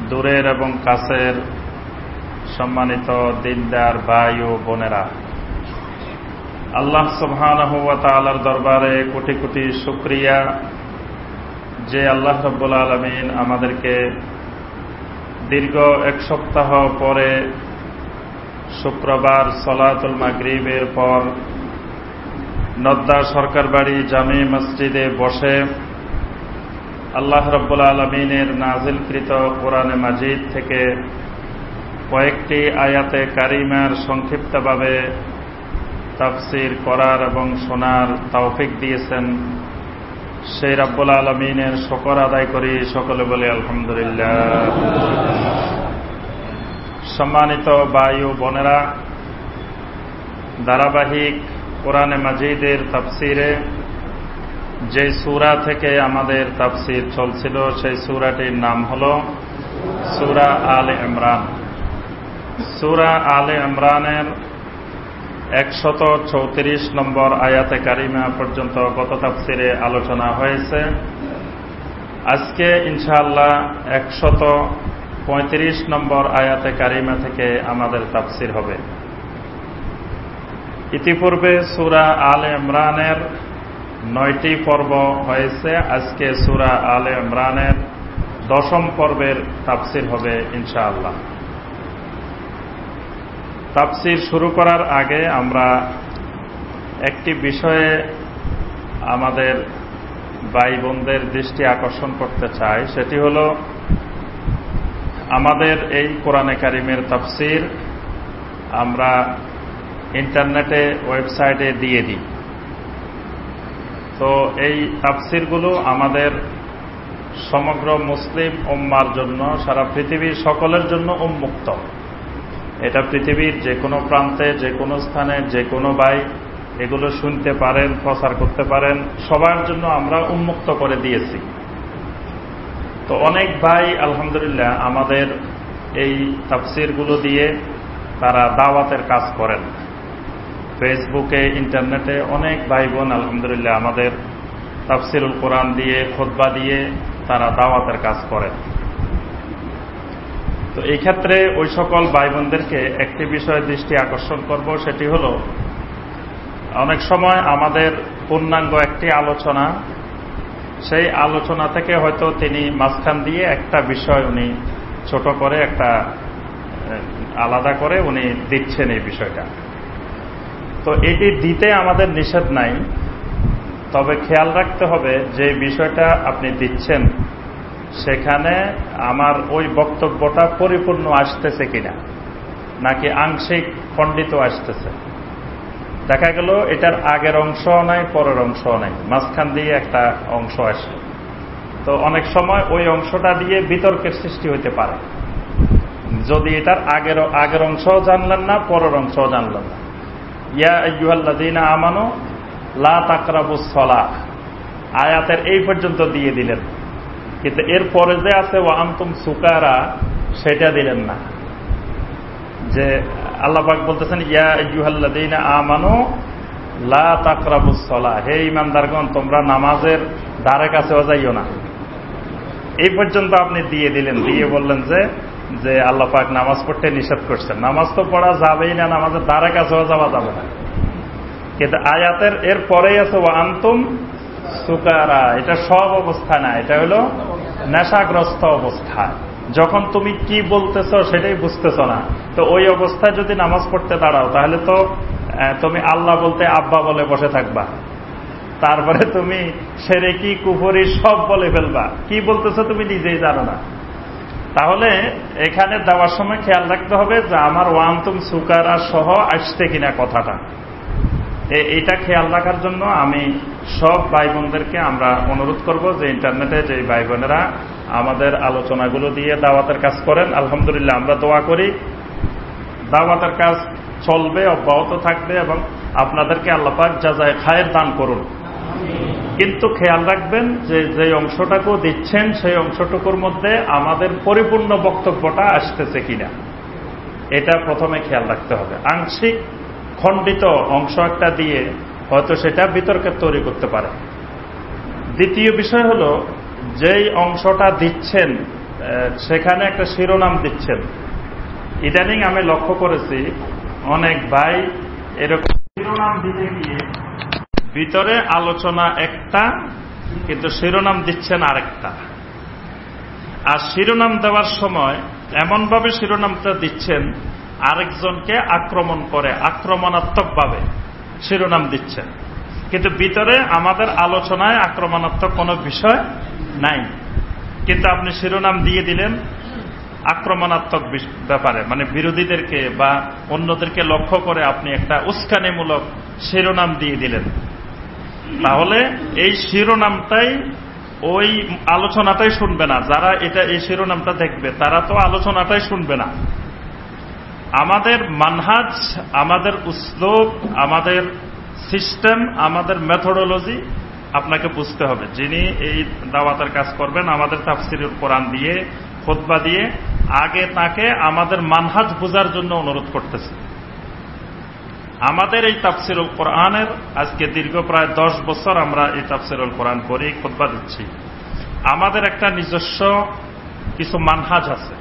দূরের এবং কাছের সম্মানিত দিনদার ভাই ও বোনেরা, আল্লাহ সুবহানাহু ওয়া তাআলার দরবারে কোটি কোটি শুকরিয়া যে আল্লাহ রাব্বুল আলামিন আমাদেরকে দীর্ঘ এক সপ্তাহ পরে শুক্রবার সলাতুল মাগরিবের পর নদ্দা সরকার বাড়ি জামে মসজিদে বসে আল্লাহ রাব্বুল আলামিনের নাজিলকৃত কোরআনে মাজিদ থেকে কয়েকটি আয়াতে কারিমার সংক্ষিপ্তভাবে তাফসীর করার এবং শোনার তৌফিক দিয়েছেন, সেই রাব্বুল আলামিনের শুকর আদায় করি। সকলে বলি আলহামদুলিল্লাহ। সম্মানিত ভাই ও বোনেরা, ধারাবাহিক কোরআনে মাজিদের তাফসীরে যে সূরা থেকে আমাদের তাফসীর চলছিল সেই সূরাটির নাম হল সূরা আলে ইমরান। সূরা আলে ইমরানের 134 নম্বর আয়াতে কারিমা পর্যন্ত গত তাফসীরে আলোচনা হয়েছে। আজকে ইনশাআল্লাহ 135 নম্বর আয়াতে কারিমা থেকে আমাদের তাফসীর হবে। ইতিপূর্বে সূরা আলে ইমরানের 9টি পর্ব হয়েছে। আজকে সূরা আলে ইমরানের 10ম পর্বের তাফসীর হবে ইনশাআল্লাহ। তাফসীর শুরু করার আগে আমরা একটি বিষয়ে আমাদের ভাই বোনদের দৃষ্টি আকর্ষণ করতে চাই। সেটি হল, আমাদের এই কোরআনে কারিমের তাফসীর আমরা ইন্টারনেটে ওয়েবসাইটে দিয়ে দিই। তো এই তাফসীরগুলো আমাদের সমগ্র মুসলিম উম্মার জন্য, সারা পৃথিবীর সকলের জন্য উন্মুক্ত। এটা পৃথিবীর যে কোনো প্রান্তে, যে কোনো স্থানে, যে কোনো ভাই এগুলো শুনতে পারেন, প্রচার করতে পারেন। সবার জন্য আমরা উন্মুক্ত করে দিয়েছি। তো অনেক ভাই আলহামদুলিল্লাহ আমাদের এই তাফসীরগুলো দিয়ে তারা দাওয়াতের কাজ করেন। ফেসবুকে, ইন্টারনেটে অনেক ভাই বোন আলহামদুলিল্লাহ আমাদের তাফসীরুল কোরআন দিয়ে, খুতবা দিয়ে তারা দাওয়াতের কাজ করেন। তো এই ক্ষেত্রে ওই সকল ভাই বোনদেরকে একটি বিষয়ে দৃষ্টি আকর্ষণ করব। সেটি হল, অনেক সময় আমাদের পূর্ণাঙ্গ একটি আলোচনা, সেই আলোচনা থেকে হয়তো তিনি মাঝখান দিয়ে একটা বিষয় উনি ছোট করে, একটা আলাদা করে উনি দিচ্ছেন এই বিষয়টা। তো এটি দিতে আমাদের নিষেধ নাই, তবে খেয়াল রাখতে হবে যে বিষয়টা আপনি দিচ্ছেন সেখানে আমার ওই বক্তব্যটা পরিপূর্ণ আসতেছে কিনা, নাকি আংশিক খণ্ডিত আসতেছে। দেখা গেল এটার আগের অংশ নাই, পরের অংশ নাই, মাঝখান দিয়ে একটা অংশ আসে। তো অনেক সময় ওই অংশটা দিয়ে বিতর্কের সৃষ্টি হতে পারে, যদি এটার আগের অংশও জানলেন না, পরের অংশও জানলেন না। ইয়া আইয়ুহাল্লাযীনা আমানু লা তাকরাবুস সালাহ আয়াতের এই পর্যন্ত দিয়ে দিলেন, কিন্তু এর পরে যে আছে ওয়া আনতুম সুকারা, সেটা দিলেন না। যে আল্লাহ পাক বলতেছেন ইয়া আইয়ুহাল্লাযীনা আমানু লা তাকরাবুস সালাহ, হে ঈমানদারগণ তোমরা নামাজের ধারে কাছেও যাইও না। এই পর্যন্ত আপনি দিয়ে দিলেন, দিয়ে বললেন যে আল্লাহ পাক নামাজ পড়তে নিষেধ করছেন। নামাজ তো পড়া যাবেই না, নামাজের ধারে কাছেও যাওয়া যাবে না। কিন্তু আয়াতের এর পরেই আছে ওয়া আনতুম সুকারা, এটা সব অবস্থা না, এটা হলো নেশাগ্রস্ত অবস্থা। যখন তুমি কি বলতেছ সেটাই বুঝতেছ না, তো ওই অবস্থায় যদি নামাজ পড়তে দাঁড়াও তাহলে তো তুমি আল্লাহ বলতে আব্বা বলে বসে থাকবা, তারপরে তুমি শিরকি কুফরি সব বলে ফেলবা, কি বলতেছ তুমি নিজেই জানো না। তাহলে এখানে দেওয়ার সময় খেয়াল রাখতে হবে যে আমার ওয়া আনতুম সুকারা সহ আসছে কিনা কথাটা। এইটা খেয়াল রাখার জন্য আমি সব ভাই বোনদেরকে আমরা অনুরোধ করব যে ইন্টারনেটে যে ভাই বোনেরা আমাদের আলোচনাগুলো দিয়ে দাওয়াতের কাজ করেন, আলহামদুলিল্লাহ আমরা দোয়া করি দাওয়াতের কাজ চলবে, অব্যাহত থাকবে এবং আপনাদেরকে আল্লাহ পাক জাযায়ে খায়ের দান করুন। কিন্তু খেয়াল রাখবেন যে অংশটাকে দিচ্ছেন সেই অংশটুকুর মধ্যে আমাদের পরিপূর্ণ বক্তব্যটা আসতেছে কিনা, এটা প্রথমে খেয়াল রাখতে হবে। আংশিক খণ্ডিত অংশ একটা দিয়ে হয়তো সেটা বিতর্কের তৈরি করতে পারে। দ্বিতীয় বিষয় হল, যেই অংশটা দিচ্ছেন সেখানে একটা শিরোনাম দিচ্ছেন। ইদানিং আমি লক্ষ্য করেছি অনেক ভাই এরকম শিরোনাম দিতে গিয়ে ভিতরে আলোচনা একটা, কিন্তু শিরোনাম দিচ্ছেন আরেকটা। আর শিরোনাম দেওয়ার সময় এমনভাবে শিরোনামটা দিচ্ছেন আরেকজনকে আক্রমণ করে, আক্রমণাত্মকভাবে শিরোনাম দিচ্ছেন, কিন্তু ভিতরে আমাদের আলোচনায় আক্রমণাত্মক কোনো বিষয় নাই। কিন্তু আপনি শিরোনাম দিয়ে দিলেন আক্রমণাত্মক ব্যাপারে, মানে বিরোধীদেরকে বা অন্যদেরকে লক্ষ্য করে আপনি একটা উস্কানিমূলক শিরোনাম দিয়ে দিলেন। তাহলে এই শিরোনামটাই, ওই আলোচনাটাই শুনবে না। যারা এই শিরোনামটা দেখবে তারা তো আলোচনাটাই শুনবে না। আমাদের মানহাজ, আমাদের উসলুব, আমাদের সিস্টেম, আমাদের মেথোডোলজি আপনাকে বুঝতে হবে। যিনি এই দাওয়াতের কাজ করবেন আমাদের তাফসিরুল কোরআন দিয়ে, খুতবা দিয়ে, আগে তাকে আমাদের মানহাজ বোঝার জন্য অনুরোধ করতেছে। আমাদের এই তাফসিরুল কোরআনের আজকে দীর্ঘ প্রায় 10 বছর আমরা এই তাফসিরুল কোরআন করি, খুতবা দিচ্ছি। আমাদের একটা নিজস্ব কিছু মানহাজ আছে,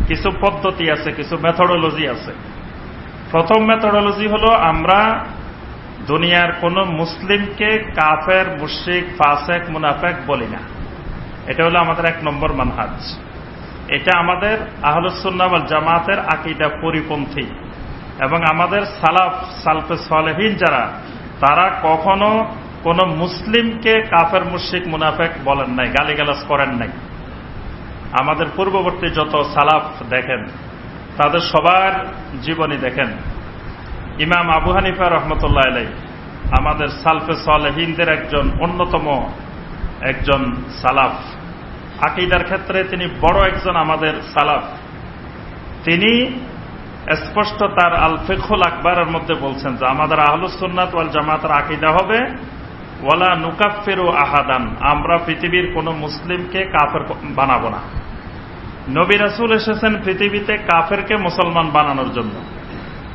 কিছু পদ্ধতি আছে, কিছু মেথোডোলজি আছে। প্রথম মেথোডোলজি হলো আমরা দুনিয়ার কোন মুসলিমকে কাফের, মুশরিক, ফাসেক, মুনাফেক বলি না। এটা হলো আমাদের 1 নম্বর মানহাজ। এটা আমাদের আহলুস সুন্নাহ ওয়াল জামাতের আকীদা পরিপন্থী। এবং আমাদের সালফে সালেহিন যারা, তারা কখনো কোন মুসলিমকে কাফের, মুশরিক, মুনাফেক বলেন নাই, গালিগালাজ করেন নাই। আমাদের পূর্ববর্তী যত সালাফ দেখেন, তাদের সবার জীবনী দেখেন। ইমাম আবু হানিফা রহমতুল্লাহ আলাইহি আমাদের সালফে সালেহিনদের একজন অন্যতম একজন সালাফ, আকীদার ক্ষেত্রে তিনি বড় একজন আমাদের সালাফ। তিনি স্পষ্ট তার আল ফিকহুল আকবরের মধ্যে বলছেন যে আমাদের আহলুস সুন্নাত ওয়াল জামাতের আকীদা হবে ওয়ালা নুকাফিরু আহাদান, আমরা পৃথিবীর কোন মুসলিমকে কাফের বানাবো না। নবী রাসূল এসেছেন পৃথিবীতে কাফেরকে মুসলমান বানানোর জন্য।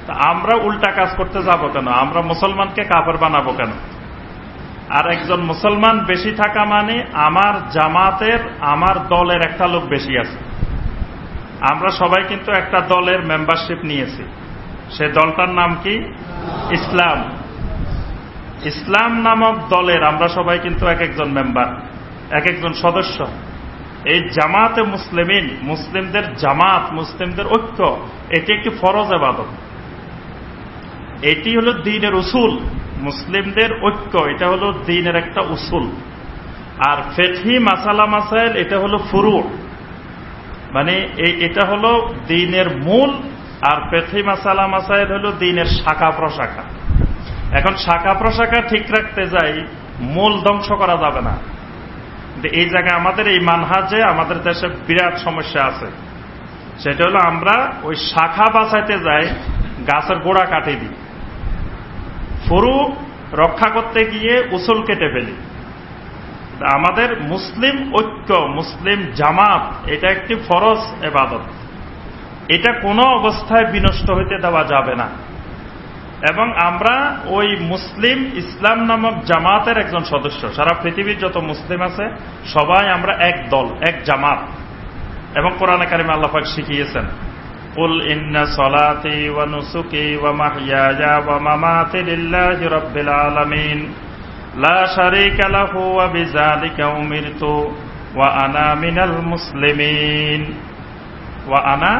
তা আমরা উল্টা কাজ করতে যাব কেন? আমরা মুসলমানকে কাফের বানাবো কেন? আর একজন মুসলমান বেশি থাকা মানে আমার জামাতের, আমার দলের একটা লোক বেশি আছে। আমরা সবাই কিন্তু একটা দলের মেম্বারশিপ নিয়েছি। সে দলটার নাম কি? ইসলাম। ইসলাম নামক দলের আমরা সবাই কিন্তু এক একজন মেম্বার, এক একজন সদস্য। এই জামাতে মুসলিমিন, মুসলিমদের জামাত, মুসলিমদের ঐক্য, এটি একটি ফরজ ইবাদত। এটি হলো দ্বীনের উসুল। মুসলিমদের ঐক্য এটা হলো দ্বীনের একটা উসুল। আর ফিকহি মাসালা মাসাইল এটা হলো ফুরু, মানে এটা হলো দ্বীনের মূল। আর ফিকহি মাসালা মাসাইল হলো দ্বীনের শাখা প্রশাখা। এখন শাখা প্রশাখা ঠিক রাখতে যাই, মূল ধ্বংস করা যাবে না। এই জায়গায় আমাদের এই মানহাজে আমাদের দেশে বিরাট সমস্যা আছে। সেটা হলো আমরা ওই শাখা বাঁচাইতে যাই, গাছের গোড়া কাটে দিই, ফুরু রক্ষা করতে গিয়ে উসুল কেটে ফেলি। আমাদের মুসলিম ঐক্য, মুসলিম জামাত, এটা একটি ফরজ ইবাদত। এটা কোনো অবস্থায় বিনষ্ট হইতে দেওয়া যাবে না। এবং আমরা ওই মুসলিম ইসলাম নামক জামাতের একজন সদস্য। সারা পৃথিবীর যত মুসলিম আছে সবাই আমরা এক দল, এক জামাত। এবং কোরআনে কারিমে আল্লাহ পাক শিখিয়েছেন, কুল ইন্না সলাতি ওয়া নুসুকি ওয়া মাহইয়ায়া ওয়া মামাতি লিল্লাহি রাব্বিল আলামিন লা শারীকা লাহু ওয়া বিযালিকা উমিরতু ওয়া আনা মিনাল মুসলিমিন। ওয়া আনা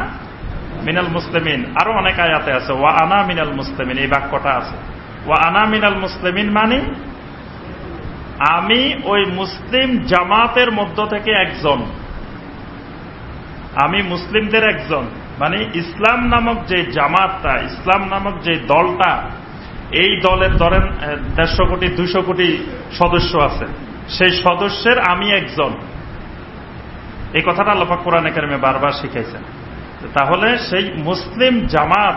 মিনাল মুসলিমিন আরো অনেক আয়াতে আছে ওয়া আনা মিনাল মুসলিমিন, এই বাক্যটা আছে। ওয়া আনা মিনাল মুসলিমিন মানে আমি ওই মুসলিম জামাতের মধ্য থেকে একজন, আমি মুসলিমদের একজন। মানে ইসলাম নামক যে জামাতটা, ইসলাম নামক যে দলটা, এই দলের ধরেন 150 কোটি 200 কোটি সদস্য আছে, সেই সদস্যের আমি একজন। এই কথাটা আল্লাহ পাক কোরআনে কারিমে বারবার শিখাইছেন। তাহলে সেই মুসলিম জামাত,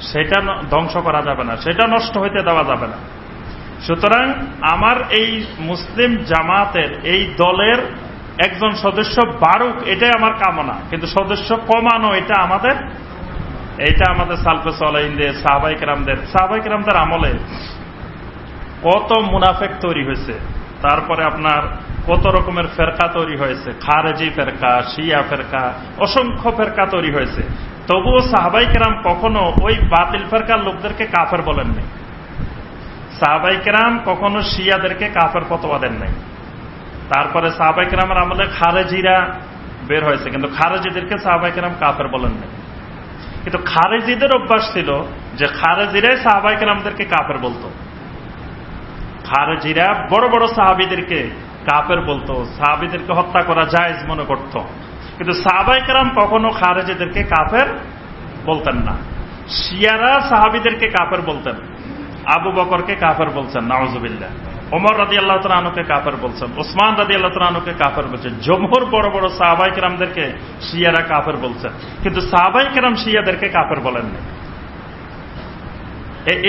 সেটা ধ্বংস করা যাবে না, সেটা নষ্ট হইতে দেওয়া যাবে না। সুতরাং আমার এই মুসলিম জামাতের এই দলের একজন সদস্য বাড়ুক, এটাই আমার কামনা। কিন্তু সদস্য কমানো এটা আমাদের সালফে সালেহিনদের, সাহাবায়ে কেরামদের আমলে কত মুনাফেক তৈরি হয়েছে। তারপরে আপনার কত রকমের ফেরকা তৈরি হয়েছে, খারেজি ফেরকা, শিয়া ফেরকা, অসংখ্য ফেরকা তৈরি হয়েছে। তবুও সাহাবাই কেরাম কখনো ওই বাতিল ফেরকার লোকদেরকে কাফের বলেননি। সাহাবাই কেরাম কখনো শিয়াদেরকে কাফের ফতোয়া দেন নাই। তারপরে সাহাবাই কেরামের আমলে খারেজিরা বের হয়েছে, কিন্তু খারেজিদেরকে সাহাবাই কেরাম কাফের বলেন নাই। কিন্তু খারেজিদের অভ্যাস ছিল যে খারেজিরাই সাহাবাই কেরামদেরকে কাফের বলতো। খারেজিরা বড় বড় সাহাবীদেরকে কাফের বলতো, সাহাবীদেরকে হত্যা করা জায়েজ মনে করত। কিন্তু সাহাবাই কেরাম কখনো খারেজিদেরকে কাফের বলতেন না। শিয়ারা সাহাবীদেরকে কাফের বলতেন। আবু বকরকে কাফের বলছেন, নাউজুবিল্লাহ। ওমর রাদিয়াল্লাহু তাআলা আনহুকে কাফের বলছেন, ওসমান রাদিয়াল্লাহু তাআলা আনহুকে কাফের বলছেন। জমহুর বড় বড় সাহাবাই কেরামদেরকে শিয়ারা কাফের বলছেন, কিন্তু সাহাবাই কেরাম শিয়াদেরকে কাফের বলেননি।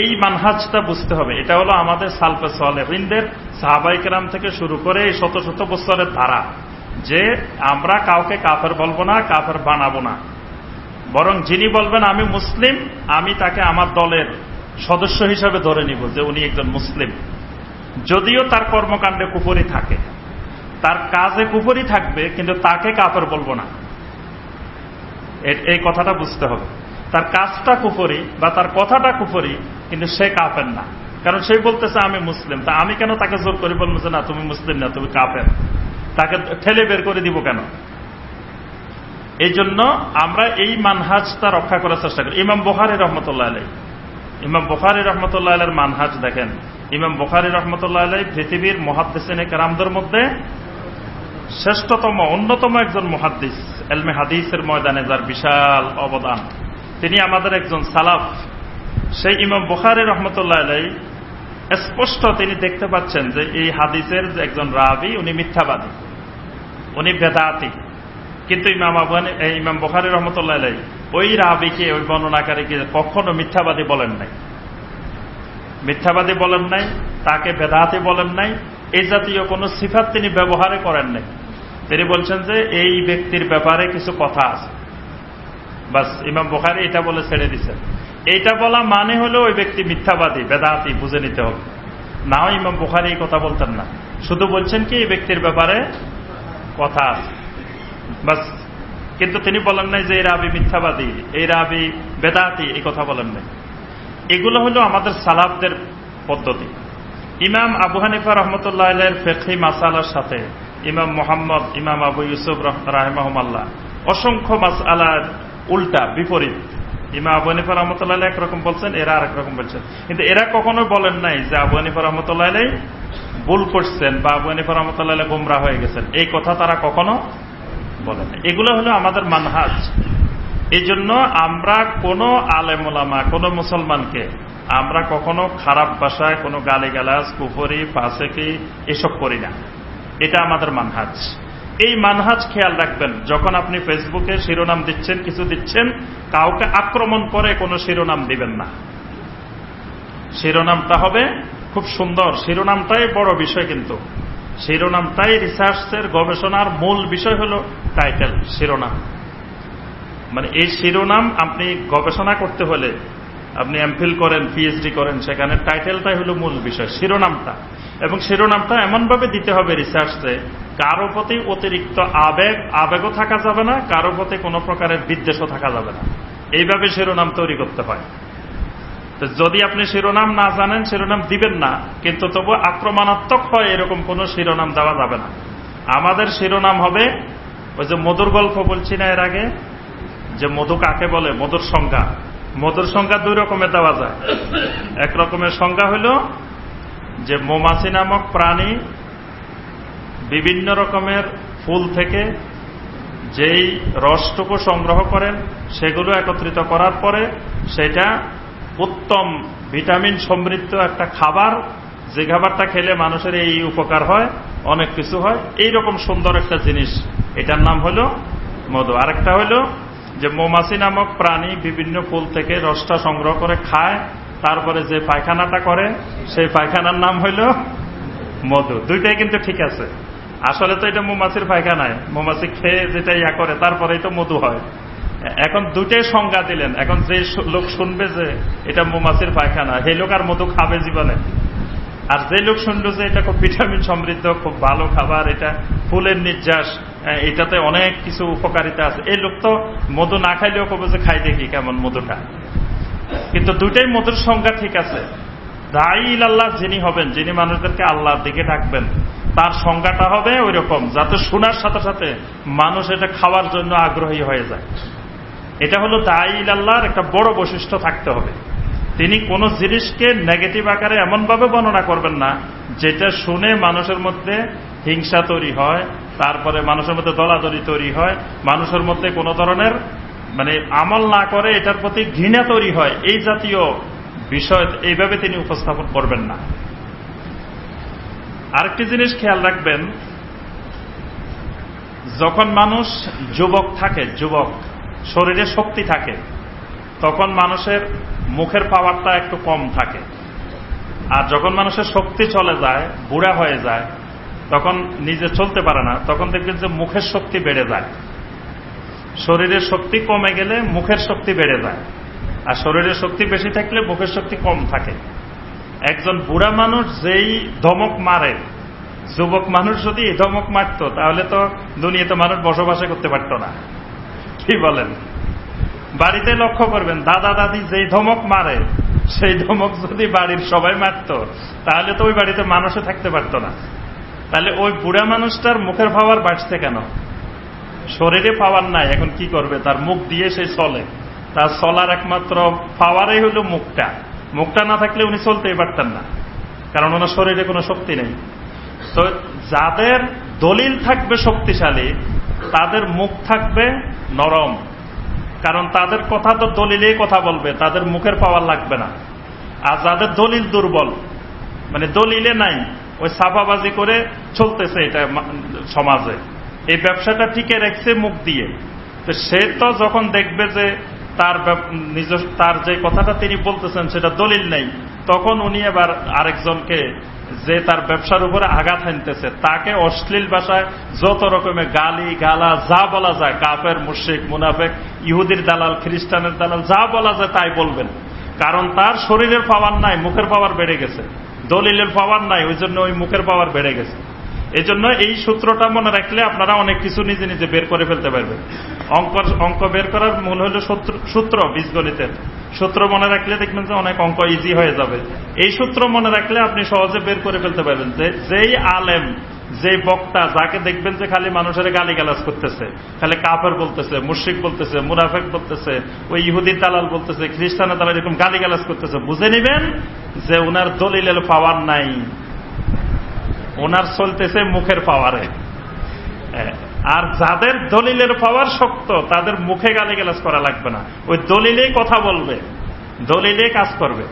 এই মানহাজটা বুঝতে হবে। এটা হলো আমাদের সালফে সালেহিনদের, সাহাবাই কেরাম থেকে শুরু করে এই শত শত বছরের ধারা, যে আমরা কাউকে কাফের বলবো না, কাফের বানাবো না। বরং যিনি বলবেন আমি মুসলিম, আমি তাকে আমার দলের সদস্য হিসাবে ধরে নিব যে উনি একজন মুসলিম। যদিও তার কর্মকাণ্ডে কুফরি থাকে, তার কাজে কুফরি থাকবে, কিন্তু তাকে কাফের বলবো না। এই কথাটা বুঝতে হবে। তার কাজটা কুফরি বা তার কথাটা কুফরি, কিন্তু সে কাফের না। কারণ সে বলতেছে আমি মুসলিম, তা আমি কেন তাকে জোর করে বলবো যে না তুমি মুসলিম না, তুমি কাফের? তাকে ঠেলে বের করে দিব কেন? এই জন্য আমরা এই মানহাজটা রক্ষা করার চেষ্টা করি। ইমাম বুখারী রাহমাতুল্লাহ আলাইহি, ইমাম বুখারী রাহমাতুল্লাহ আলাইহির মানহাজ দেখেন। ইমাম বুখারী রাহমাতুল্লাহ আলাইহি পৃথিবীর মুহাদ্দিসিনে কেরামদের মধ্যে শ্রেষ্ঠতম, অন্যতম একজন মুহাদ্দিস, ইলমে হাদিসের ময়দানে যার বিশাল অবদান। তিনি আমাদের একজন সালাফ। সেই ইমাম বুখারী রাহমাতুল্লাহ আলাইহি স্পষ্ট তিনি দেখতে পাচ্ছেন যে এই হাদিসের যে একজন রাবী, উনি মিথ্যাবাদী, উনি বেদাতি। কিন্তু ইমাম বুখারী রাহমাতুল্লাহ আলাইহি ওই রাবীকে, ওই বর্ণনাকারীকে কখনো মিথ্যাবাদী বলেন নাই। মিথ্যাবাদী বলেন নাই, তাকে বেদাতি বলেন নাই, এই জাতীয় কোন সিফাত তিনি ব্যবহারে করেন নাই। তিনি বলছেন যে এই ব্যক্তির ব্যাপারে কিছু কথা আছে, বাস ইমাম বুখারী এটা বলে ছেড়ে দিচ্ছেন। এইটা বলা মানে হলো ওই ব্যক্তি মিথ্যাবাদী, বেদাতি, বুঝে নিতে হবে। না, ইমাম বুখারী এই কথা বলতেন না, শুধু বলছেন কি এই ব্যক্তির ব্যাপারে কথা আছে, বাস। কিন্তু তিনি বলেন নাই যে এই রাবী মিথ্যাবাদী, এই রাবী বেদাতি, এই কথা বলেন নাই। এগুলো হলো আমাদের সালাফদের পদ্ধতি। ইমাম আবু হানিফা রহমতুল্লাহ আলাইহির ফিকহি মাসালার সাথে ইমাম মুহাম্মদ, ইমাম আবু ইউসুফ রাহিমাহুল্লাহ অসংখ্য মাসআলার উল্টা, বিপরীত। ইমাম আবু হানিফা রহমতুল্লাহ আলাইহি একরকম বলছেন, এরা আরেক রকম বলছেন। কিন্তু এরা কখনো বলেন নাই যে আবু হানিফা রহমতুল্লাহ আলাইহি ভুল করছেন বা আবু হানিফা রহমতুল্লাহ আলাইহি গোমরাহ হয়ে গেছেন, এই কথা তারা কখনো বলেন না। এগুলো হলো আমাদের মানহাজ। এই জন্য আমরা কোনো আলেম ওলামা, কোনো মুসলমানকে আমরা কখনো খারাপ ভাষায় কোনো গালিগালাজ, কুফরি, ফাসিকি এসব করি না। এটা আমাদের মানহাজ। এই মানহাজ খেয়াল রাখবেন। যখন আপনি ফেসবুকে শিরোনাম দিচ্ছেন, কিছু দিচ্ছেন, কাউকে আক্রমণ করে কোনো শিরোনাম দিবেন না। শিরোনামটা হবে খুব সুন্দর, শিরোনামটাই বড় বিষয়। কিন্তু শিরোনামটাই রিসার্চের, গবেষণার মূল বিষয় হলো টাইটেল, শিরোনাম। মানে এই শিরোনাম আপনি গবেষণা করতে হলে, আপনি এমফিল করেন, পিএইচডি করেন, সেখানে টাইটেলটাই হলো মূল বিষয়, শিরোনামটা। এবং শিরোনামটা এমনভাবে দিতে হবে রিসার্চে, কারো প্রতি অতিরিক্ত আবেগও থাকা যাবে না, কারো প্রতি কোনো প্রকারের বিদ্বেষও থাকা যাবে না। এইভাবে শিরোনাম তৈরি করতে হয়। তো যদি আপনি শিরোনাম না জানেন, শিরোনাম দিবেন না, কিন্তু তবু আক্রমণাত্মক হয় এরকম কোনো শিরোনাম দেওয়া যাবে না। আমাদের শিরোনাম হবে ওই যে মধুর গল্প বলছি না এর আগে, যে মধু কাকে বলে, মধুর সংজ্ঞা। মধুর সংজ্ঞা দুই রকমের দেওয়া যায়। এক রকমের সংজ্ঞা হল যে মৌমাছি নামক প্রাণী বিভিন্ন রকমের ফুল থেকে যেই রসটুকু সংগ্রহ করেন, সেগুলো একত্রিত করার পরে সেটা উত্তম ভিটামিন সমৃদ্ধ একটা খাবার, যে খাবারটা খেলে মানুষের এই উপকার হয়, অনেক কিছু হয়, এইরকম সুন্দর একটা জিনিস, এটার নাম হলো মধু। আরেকটা হলো যে মৌমাছি নামক প্রাণী বিভিন্ন ফুল থেকে রসটা সংগ্রহ করে খায়, তারপরে যে পায়খানাটা করে সেই পায়খানার নাম হইল মধু। দুইটাই কিন্তু ঠিক আছে। আসলে তো এটা মৌমাছির পায়খানায়, মৌমাছি খেয়ে যেটা ইয়া করে তারপরেই তো মধু হয়। এখন দুইটাই সংজ্ঞা দিলেন। এখন যে লোক শুনবে যে এটা মৌমাছির পায়খানা, সেই লোক আর মধু খাবে জীবনে? আর যে লোক শুনল যে এটা খুব ভিটামিন সমৃদ্ধ, খুব ভালো খাবার, এটা ফুলের নির্যাস, এটাতে অনেক কিছু উপকারিতা আছে, এই লোক তো মধু না খাইলেও কবে যে খাই দেখি কেমন মধুটা। কিন্তু দুইটাই মধুর সংজ্ঞা ঠিক আছে। দাঈ ইলাল্লাহ যিনি হবেন, যিনি মানুষদেরকে আল্লাহর দিকে ডাকবেন, তার সংজ্ঞাটা হবে ওই রকম যাতে শোনার সাথে সাথে মানুষ এটা খাওয়ার জন্য আগ্রহী হয়ে যায়। এটা হলো দাঈ ইলাল্লাহর একটা বড় বৈশিষ্ট্য থাকতে হবে। তিনি কোন জিনিসকে নেগেটিভ আকারে এমনভাবে বর্ণনা করবেন না যেটা শুনে মানুষের মধ্যে হিংসা তৈরি হয়, তারপরে মানুষের মধ্যে দলাদলি তৈরি হয়, মানুষের মধ্যে কোন ধরনের আমল না করে এটার প্রতি ঘৃণা তৈরি হয়, এই জাতীয় বিষয় এইভাবে তিনি উপস্থাপন করবেন না। আরেকটি জিনিস খেয়াল রাখবেন, যখন মানুষ যুবক থাকে, যুবক শরীরে শক্তি থাকে, তখন মানুষের মুখের পাওয়ারটা একটু কম থাকে। আর যখন মানুষের শক্তি চলে যায়, বুড়া হয়ে যায়, তখন নিজে চলতে পারে না, তখন দেখবেন যে মুখের শক্তি বেড়ে যায়। শরীরের শক্তি কমে গেলে মুখের শক্তি বেড়ে যায়, আর শরীরের শক্তি বেশি থাকলে মুখের শক্তি কম থাকে। একজন বুড়া মানুষ যেই ধমক মারে, যুবক মানুষ যদি এই ধমক মারত তাহলে তো দুনিয়াতে মানুষ বসবাস করতে পারত না। কি বলেন? বাড়িতে লক্ষ্য করবেন, দাদা দাদি যেই ধমক মারে সেই ধমক যদি বাড়ির সবাই মারত তাহলে তো ওই বাড়িতে মানুষে থাকতে পারত না। তাহলে ওই বুড়া মানুষটার মুখের পাওয়ার বাড়ছে কেন? শরীরে পাওয়ার নাই, এখন কি করবে? তার মুখ দিয়ে সে চলে, তার চলার একমাত্র পাওয়ারই হল মুখটা। মুখটা না থাকলে উনি চলতেই পারতেন না, কারণ ওনার শরীরে কোনো শক্তি নেই। তো যাদের দলিল থাকবে শক্তিশালী, তাদের মুখ থাকবে নরম, কারণ তাদের কথা তো দলিলেই কথা বলবে, তাদের মুখের পাওয়ার লাগবে না। আর যাদের দলিল দুর্বল, দলিলে নাই, ওই ছাপাবাজি করে চলতেছে এটা সমাজে, এই ব্যবসাটা টিকে রাখছে মুখ দিয়ে, তো সে তো যখন দেখবে যে তার যে কথাটা তিনি বলতেছেন সেটা দলিল নেই, তখন উনি এবার আরেকজনকে যে তার ব্যবসার উপরে আঘাত হানতেছে তাকে অশ্লীল ভাষায় যত রকমের গালি গালা যা বলা যায়, কাফের, মুশরিক, মুনাফিক, ইহুদির দালাল, খ্রিস্টানের দালাল, যা বলা যায় তাই বলবেন। কারণ তার শরীরের পাওয়ার নাই, মুখের পাওয়ার বেড়ে গেছে। দলিলের পাওয়ার নাই, ওই জন্য ওই মুখের পাওয়ার বেড়ে গেছে। এই জন্য এই সূত্রটা মনে রাখলে আপনারা অনেক কিছু নিজে নিজে বের করে ফেলতে পারবেন। অঙ্ক বের করার মূল হল সূত্র, বীজগণিতের সূত্র মনে রাখলে দেখবেন যে অনেক অঙ্ক ইজি হয়ে যাবে। এই সূত্র মনে রাখলে আপনি সহজে বের করে ফেলতে পারবেন যে যেই আলেম, যেই বক্তা, যাকে দেখবেন যে খালি মানুষের গালিগালাজ করতেছে, খালি কাফের বলতেছে, মুশরিক বলতেছে, মুনাফিক বলতেছে, ওই ইহুদির দালাল বলতেছে, খ্রিস্টানের দালাল, এরকম গালিগালাজ করতেছে, বুঝে নেবেন যে উনার দলিলের পাওয়ার নাই, ওনার চলতেছে মুখের পাওয়ারে। আর যাদের দলিলের পাওয়ার শক্ত, তাদের মুখে গালিগালাজ করা লাগবে না, ওই দলিলেই কথা বলবে, দলিলেই কাজ করবে।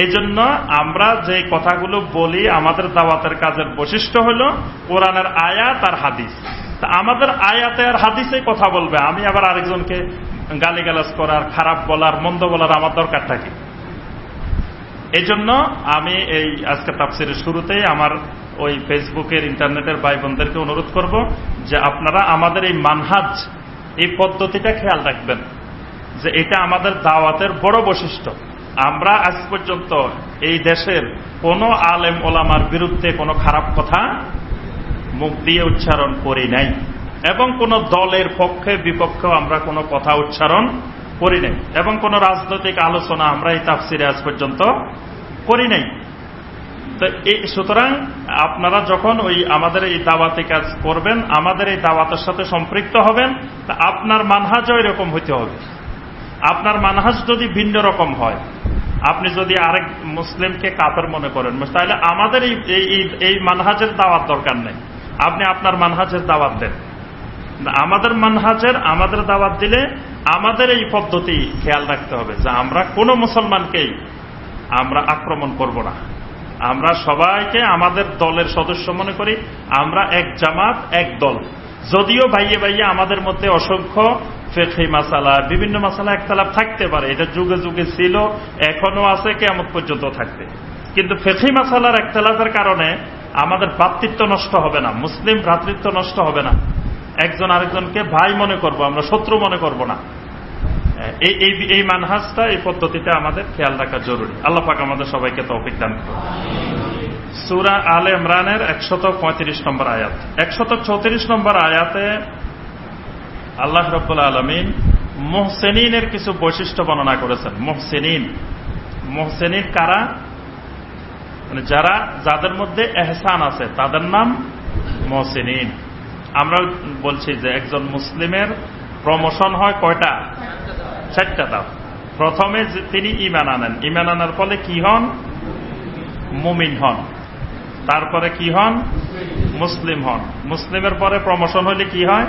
এই জন্য আমরা যে কথাগুলো বলি, আমাদের দাওয়াতের কাজের বৈশিষ্ট্য হল কোরআনের আয়াত আর হাদিস। তা আমাদের আয়াতে আর হাদিসে কথা বলবে, আমি আবার আরেকজনকে গালিগালাজ করার, খারাপ বলার, মন্দ বলার আমার দরকারটা কি? এই জন্য আমি এই আজকে তাফসিরের শুরুতেই আমার ওই ফেসবুকের, ইন্টারনেটের ভাই বোনদেরকে অনুরোধ করব যে আপনারা আমাদের এই মানহাজ, এই পদ্ধতিটা খেয়াল রাখবেন, যে এটা আমাদের দাওয়াতের বড় বৈশিষ্ট্য। আমরা আজ পর্যন্ত এই দেশের কোন আলেম ওলামার বিরুদ্ধে কোনো খারাপ কথা মুখ দিয়ে উচ্চারণ করি নাই, এবং কোন দলের পক্ষে বিপক্ষেও আমরা কোনো কথা উচ্চারণ করি নাই, এবং কোন রাজনৈতিক আলোচনা আমরা এই তাফসিরে আজ পর্যন্ত করি নাই। তো সুতরাং আপনারা যখন ওই আমাদের এই দাওয়াতি কাজ করবেন, আমাদের এই দাওয়াতের সাথে সম্পৃক্ত হবেন, তা আপনার মানহাজও এরকম হইতে হবে। আপনার মানহাজ যদি ভিন্ন রকম হয়, আপনি যদি আরেক মুসলিমকে কাফের মনে করেন, তাহলে আমাদের এই মানহাজের দাওয়াত দরকার নেই, আপনি আপনার মানহাজের দাওয়াত দেন। আমাদের দাওয়াত দিলে আমাদের এই পদ্ধতি খেয়াল রাখতে হবে যে আমরা কোনো মুসলমানকেই আমরা আক্রমণ করব না, আমরা সবাইকে আমাদের দলের সদস্য মনে করি, আমরা এক জামাত, এক দল। যদিও ভাইয়ে ভাইয়ে আমাদের মধ্যে অসংখ্য ফিকহি মাসালা, বিভিন্ন মাসালা একতলাফ থাকতে পারে, এটা যুগে যুগে ছিল, এখনো আছে, কিয়ামত পর্যন্ত থাকবে, কিন্তু ফিকহি মাসালার একতলাফের কারণে আমাদের ভ্রাতৃত্ব নষ্ট হবে না, মুসলিম ভ্রাতৃত্ব নষ্ট হবে না। একজন আরেকজনকে ভাই মনে করব, আমরা শত্রু মনে করব না। এই মানহাজটা, এই পদ্ধতিটা আমাদের খেয়াল রাখা জরুরি। আল্লাহ পাক আমাদের সবাইকে তৌফিক দান করুন। সূরা আলে ইমরানের 135 নম্বর আয়াত। 134 নম্বর আয়াতে আল্লাহ রাব্বুল আলামিন মুহসিনিনের কিছু বৈশিষ্ট্য বর্ণনা করেছেন। মুহসিনিন কারা? মানে যাদের মধ্যে এহসান আছে তাদের নাম মুহসিনিন। আমরা বলছি যে একজন মুসলিমের প্রমোশন হয় কয়টা? 4টা ধাপ। প্রথমে তিনি ঈমান আনেন, ঈমান আনার ফলে কি হন? মুমিন হন। তারপরে কি হন? মুসলিম হন। মুসলিমের পরে প্রমোশন হলে কি হয়?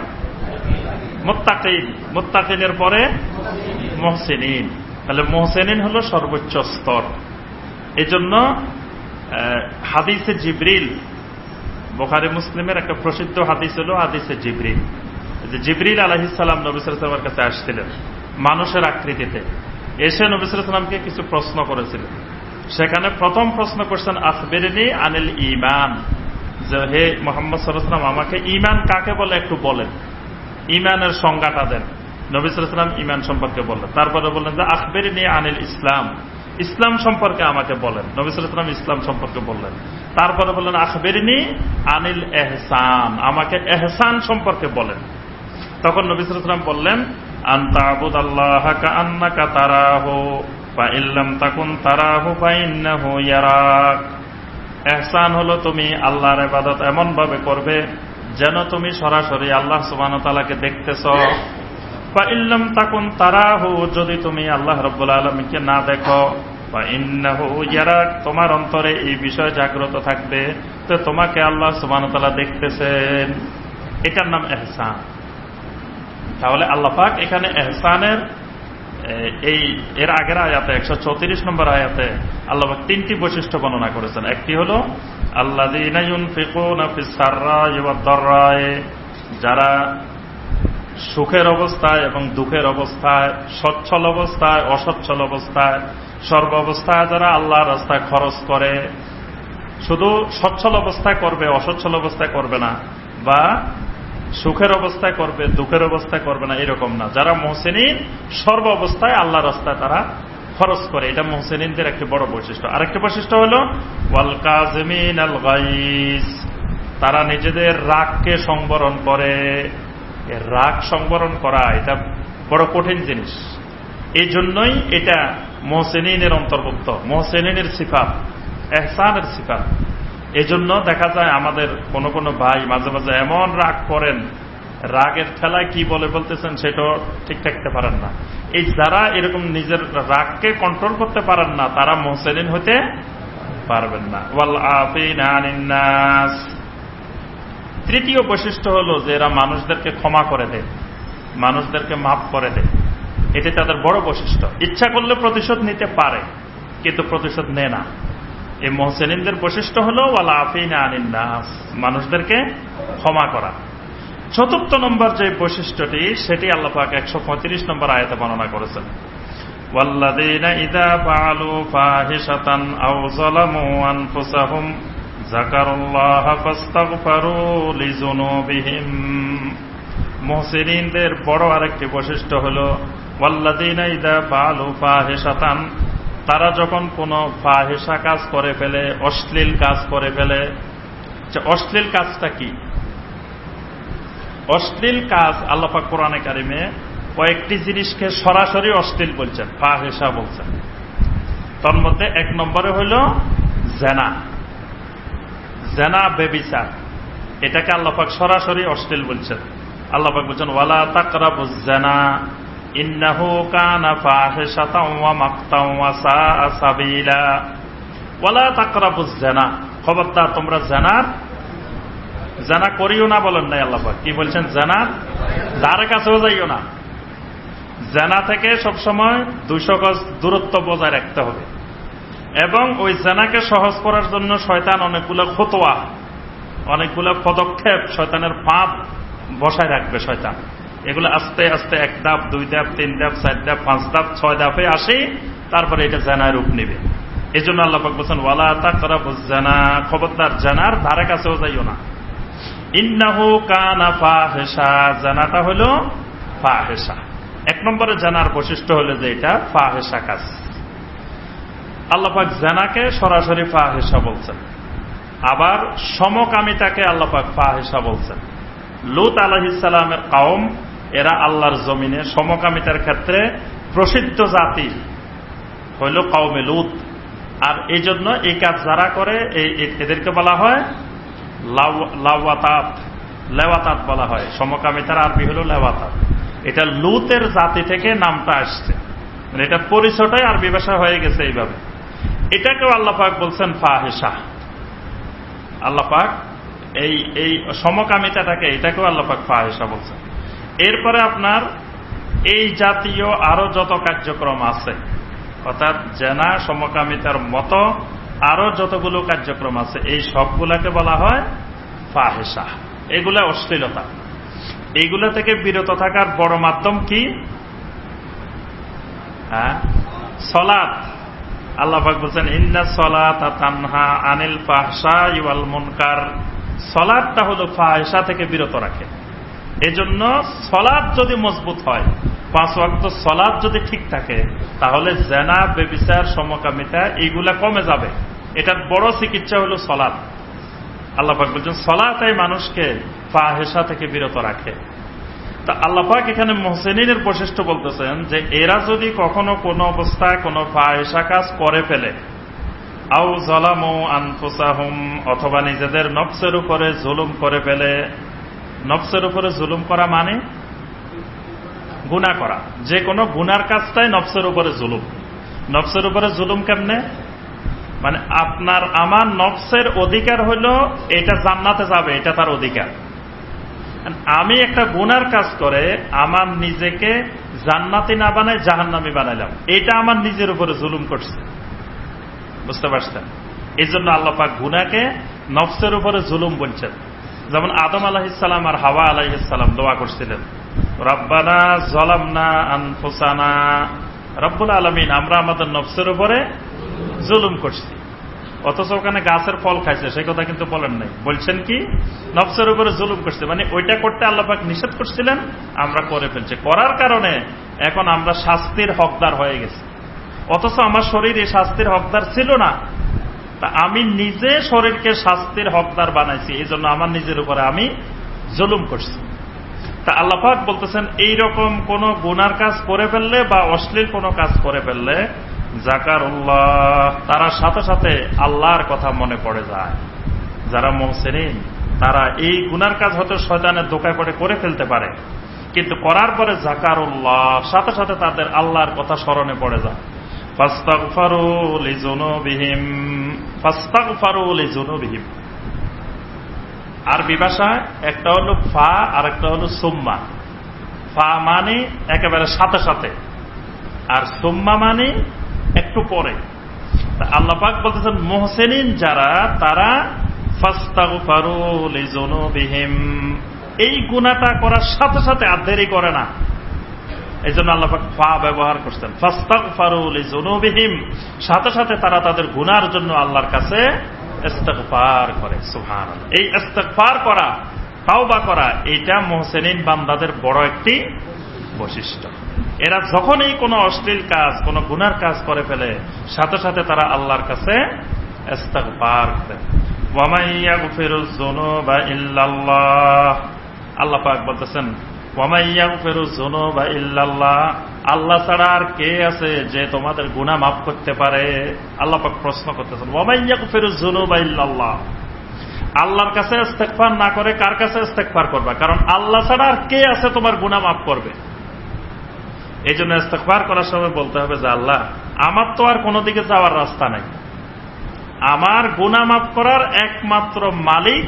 মুত্তাকিন। মুত্তাকিনের পরে মুহসিনিন। তাহলে মুহসিনিন হলো সর্বোচ্চ স্তর। এজন্য হাদিসে জিবরিল, বুখারী মুসলিমের একটা প্রসিদ্ধ হাদিস হলো হাদিসে জিবরিল। যে জিবরিল আলাইহিস সালাম নবী সাল্লাল্লাহু আলাইহি ওয়াসাল্লামের কাছে আসছিলেন মানুষের আকৃতিতে, এসে নবী সাল্লাল্লাহু আলাইহি ওয়াসাল্লামকে কিছু প্রশ্ন করেছিলেন। সেখানে প্রথম প্রশ্ন করছেন আখবিরনি আনিল ঈমান, যে হে মুহাম্মদ সাল্লাল্লাহু আলাইহি ওয়াসাল্লাম আমাকে ঈমান কাকে বলে একটু বলেন, ঈমানের সংজ্ঞাটা দেন। নবী সাল্লাল্লাহু আলাইহি ওয়াসাল্লাম ঈমান সম্পর্কে বললেন। তারপরে বললেন যে আখবিরনি আনিল ইসলাম, ইসলাম সম্পর্কে আমাকে বলেন। নবী সাল্লাল্লাহু আলাইহি ওয়াসাল্লাম ইসলাম সম্পর্কে বললেন। তারপরে বললেন আখবিরনি আনিল এহসান, আমাকে এহসান সম্পর্কে বলেন। তখন নবী সাল্লাল্লাহু আলাইহি ওয়াসাল্লাম বললেন আনতা আবুদাল্লাহা কাআন্নাকা তারাহু ফা ইল্লাম তাকুন তারাহু ফা ইন্নাহু ইয়ারাক। এহসান হলো তুমি আল্লাহর ইবাদত এমন ভাবে করবে যেন তুমি সরাসরি আল্লাহ সুবহানাহু ওয়া তাআলাকে দেখতেছ। ফা ইল্লাম তাকুন তারাহু, যদি তুমি আল্লাহ রাব্বুল আলামিনকে না দেখো, ফা ইন্নাহু ইয়ারাক, তোমার অন্তরে এই বিষয় জাগ্রত থাকবে তো তোমাকে আল্লাহ সুবহানাহু ওয়া তাআলা দেখতেছেন। এটার নাম এহসান। তাহলে আল্লাহ পাক এখানে এহসানের এর আগের আয়াতে 134 নম্বর আয়াতে আল্লাহ পাক 3টি বৈশিষ্ট্য বর্ণনা করেছেন। একটি হলো আল্লাযীনা ইউনফিকুনা ফিস সাররাই ওয়াদ দাররাই, যারা সুখের অবস্থায় এবং দুঃখের অবস্থায়, সচ্ছল অবস্থায় অসচ্ছল অবস্থায়, সর্ব অবস্থায় যারা আল্লাহর রাস্তায় খরচ করে। শুধু সচ্ছল অবস্থায় করবে, অসচ্ছল অবস্থায় করবে না, বা সুখের অবস্থায় করবে দুঃখের অবস্থায় করবে না, এরকম না। যারা মুহসিনিন সর্ব অবস্থায় আল্লাহর রাস্তায় তারা খরচ করে, এটা মুহসিনিনদের একটি বড় বৈশিষ্ট্য। আরেকটি বৈশিষ্ট্য হলো ওয়াল কাযিমিনাল গায়জ, তারা নিজেদের রাগকে সংবরণ করে। রাগ সংবরণ করা এটা বড় কঠিন জিনিস, এই জন্যই এটা মুহসিনিনের অন্তর্ভুক্ত, মুহসিনিনের সিফাত, এহসানের সিফাত। এই জন্য দেখা যায় আমাদের কোন কোন ভাই মাঝে মাঝে এমন রাগ করেন, রাগের ঠেলায় কি বলে বলতেছেন সেটাও ঠিক থাকতে পারেন না। এই যারা এরকম নিজের রাগকে কন্ট্রোল করতে পারেন না তারা মুহসিনিন হতে পারবেন না। ওয়াল আফিনা আনিন নাস, তৃতীয় বৈশিষ্ট্য হলো যে এরা মানুষদেরকে ক্ষমা করে দেয়, মানুষদেরকে মাফ করে দেয়। এটি তাদের বড় বৈশিষ্ট্য। ইচ্ছা করলে প্রতিশোধ নিতে পারে কিন্তু প্রতিশোধ নেয় না। এই মুহসিনিনদের বৈশিষ্ট্য হলো ওয়াল আফিনা আনিন নাস, মানুষদেরকে ক্ষমা করা। চতুর্থ নম্বর যে বৈশিষ্ট্যটি সেটি আল্লাহ পাক 135 নম্বর আয়াতে বর্ণনা করেছেন। ওয়াল্লাযীনা ইযা ফাআলু ফাহিশাতান আও যালামু আনফুসাহুম যাকারুল্লাহা ফাস্তাগফারু লিযুনুবিহিম। মুহসিনিনদের বড় আরেকটি বৈশিষ্ট্য হলো ওয়াল্লাযীনা ইযা ফাআলু ফাহিশাতান, তারা যখন কোনো ফাহিশা কাজ করে ফেলে, অশ্লীল কাজ করে ফেলে। অশ্লীল কাজটা কি? অশ্লীল কাজ আল্লাহ পাক কোরআনে কারিমে কয়েকটি জিনিসকে সরাসরি অশ্লীল বলছেন, ফাহিশা বলছেন। তার মধ্যে 1 নম্বরে হইল জেনা। জেনা ব্যভিচার, এটাকে আল্লাহ পাক সরাসরি অশ্লীল বলছেন। আল্লাহ পাক বলছেন ওয়ালা তাকরাবুজ জেনা ইন্নাহু কানা ফাহিশাতাও ওয়া মাকতাও ওয়া সাআ সাবিলা। ওয়ালা তাকরাবুজ জেনা, খবরদার তোমরা জানা করিও না বলেন নাই আল্লাহ পাক। কি বলছেন? জানার ধারে কাছেও যাইও না। জানা থেকে সবসময় 200 গজ দূরত্ব বজায় রাখতে হবে। এবং ওই জানাকে সহজ করার জন্য শয়তান অনেকগুলো খতোয়া, অনেকগুলো পদক্ষেপ, শয়তানের ফাঁদ বসায় রাখবে শয়তান। এগুলো আস্তে আস্তে 1 ধাপ 2 ধাপ 3 ধাপ 4 ধাপ 5 ধাপ 6 ধাপে আসে, তারপরে এটা জানার রূপ নেবে। এই জন্য আল্লাহ পাক বলছেন ওয়ালা তাকরাবুজ জানা, খবরদার জানার ধারে কাছেও যাইও না। ইন্নাহু কানা ফাহিশা, জানাটা হলো ফাহিশা। 1 নম্বরে জানার বৈশিষ্ট্য হলো যে এটা ফাহিশা কাজ। আল্লাহ পাক জানাকে সরাসরি ফাহিশা বলছেন। আবার সমকামিতাকে আল্লাহ পাক ফাহিশা বলছেন। লূত আলাইহিস সালামের কওম এরা আল্লাহর জমিনে সমকামিতার ক্ষেত্রে প্রসিদ্ধ জাতি হইল কওমে লূত। আর এই জন্য এই কাজ যারা করে এদেরকে বলা হয় লেওয়াতাত বলা হয়। সমকামিতার আরবি হল লেওয়াতাত। এটা লূতের জাতি থেকে নামটা আসছে, মানে এটা পরিচয়টাই আরবি ভাষা হয়ে গেছে এইভাবে। এটাকেও আল্লাহ পাক বলছেন ফাহিশা। আল্লাহ পাক এই সমকামিতাটাকে এটাকেও আল্লাহ পাক ফাহিশা বলছেন। এরপরে আপনার এই জাতীয় আরো যত কার্যক্রম আছে, অর্থাৎ জেনা সমকামিতার মতো আরো যতগুলো কার্যক্রম আছে, এই সবগুলাকে বলা হয় ফাহিশা। এগুলা অশ্লীলতা। এইগুলা থেকে বিরত থাকার বড় মাধ্যম কি? সলাত। আল্লাহ পাক বলছেন ইন্না সলাতা তানহা আনিল ফাহশাই ওয়াল মুনকার। সলাতটা হলো ফাহিশা থেকে বিরত রাখে। এজন্য সলাত যদি মজবুত হয়, 5 ওয়াক্ত সলাত যদি ঠিক থাকে, তাহলে জেনা, ব্যভিচার, সমকামিতা এইগুলা কমে যাবে। এটার বড় চিকিৎসা হলো সলাত। আল্লাহ পাক বলছেন সলাতেই মানুষকে ফাহিশা থেকে বিরত রাখে। তা আল্লাহ পাক এখানে মুহসিনিনের বৈশিষ্ট্য বলতেছেন যে এরা যদি কখনো কোনো অবস্থায় কোনো ফাহিশা কাজ করে ফেলে, আও যালামু আনফুসাহুম, অথবা নিজেদের নফসের উপরে জুলুম করে ফেলে। নফসের উপরে জুলুম করা মানে গুনাহ করা। যে কোনো গুনার কাজটাই নফসের উপরে জুলুম। নফসের উপরে জুলুম কেমনে? মানে আপনার আমার নফসের অধিকার হইল এটা জান্নাতে যাবে, এটা তার অধিকার। আমি একটা গুনার কাজ করে আমার নিজেকে জান্নাতি না বানাই জাহান্নামী বানাইলাম, এটা আমার নিজের উপরে জুলুম করছে। বুঝতে পারছেন? এই জন্য আল্লাহ পাক গুনাহকে নফসের উপরে জুলুম বলছেন। যেমন আদম আলাইহিস সালাম আর হাওয়া আলাইহিস সালাম দোয়া করছিলেন, রব্বানা যালামনা আনফুসানা, রব্বুল আলামিন আমরা আমাদের নফসের উপরে জুলুম করছি। অথচ ওখানে গাছের ফল খাইছে সেই কথা কিন্তু বলেন নাই। বলছেন কি? নফসের উপরে জুলুম করছে, মানে ওইটা করতে আল্লাহ পাক নিষেধ করছিলেন, আমরা করে ফেলছি। করার কারণে এখন আমরা শাস্তির হকদার হয়ে গেছি। অথচ আমার শরীর এই শাস্তির হকদার ছিল না। তা আমি নিজে শরীরকে শাস্তির হকদার বানাইছি, এই জন্য আমার নিজের উপরে আমি জুলুম করছি। তা আল্লাহ পাক বলতেছেন এইরকম কোন গুনার কাজ করে ফেললে বা অশ্লীল কোন কাজ করে ফেললে যাকারুল্লাহ, তারা সাথে সাথে আল্লাহর কথা মনে পড়ে যায়। যারা মুহসিনিন তারা এই গুনার কাজ হয়তো শয়তানের ধোঁকায় পড়ে করে ফেলতে পারে, কিন্তু করার পরে যাকারুল্লাহ, সাথে সাথে তাদের আল্লাহর কথা স্মরণে পড়ে যায়। ফাস্তাগফারু লিযুনুবিহিম, ফাস্তাগফারু লিযুনুবিহিম। আরবি ভাষায় একটা হলো ফা আর একটা হলো সুম্মা। ফা মানে একেবারে সাথে সাথে, আর সুম্মা মানে একটু পরে। আল্লাহ পাক বলতেছেন মুহসিনিন যারা, তারা ফাস্তাগফারু লিযুনুবিহিম, এই গুনাহটা করার সাথে সাথে আর দেরি করে না। এই জন্য আল্লাহ পাক ফা ব্যবহার করছেন। ফাস্তাগফারু লিযুনুবিহিম, সাথে সাথে তারা তাদের গুনার জন্য আল্লাহর কাছে ইস্তিগফার করে। সুবহানাল্লাহ। এই ইস্তিগফার করা, তাওবা করা, এটা মুহসিনিন বান্দাদের বড় একটি বৈশিষ্ট্য। এরা যখনই কোনো অশ্লীল কাজ, কোনো গুনার কাজ করে ফেলে, সাথে সাথে তারা আল্লাহর কাছে ইস্তিগফার করে। ওয়া মান ইয়াগফিরুয যুনুবা ইল্লাল্লাহ, আল্লাহ পাক বলতেছেন ওয়া মান ইয়াগফিরুয যুনুবা ইল্লাল্লাহ, আল্লাহ ছাড়া আর কে আছে যে তোমাদের গুনাহ মাফ করতে পারে? আল্লাহ পাক প্রশ্ন করতেছেন ওয়া মান ইয়াগফিরুয যুনুবা ইল্লাল্লাহ। আল্লাহর কাছে ইস্তিগফার না করে কার কাছে ইস্তিগফার করবা? কারণ আল্লাহ ছাড়া আর কে আছে তোমার গুনাহ মাফ করবে? এই জন্য ইস্তিগফার করার সময় বলতে হবে যে আল্লাহ, আমার তো আর কোনো দিকে যাওয়ার রাস্তা নাই, আমার গুনাহ মাফ করার একমাত্র মালিক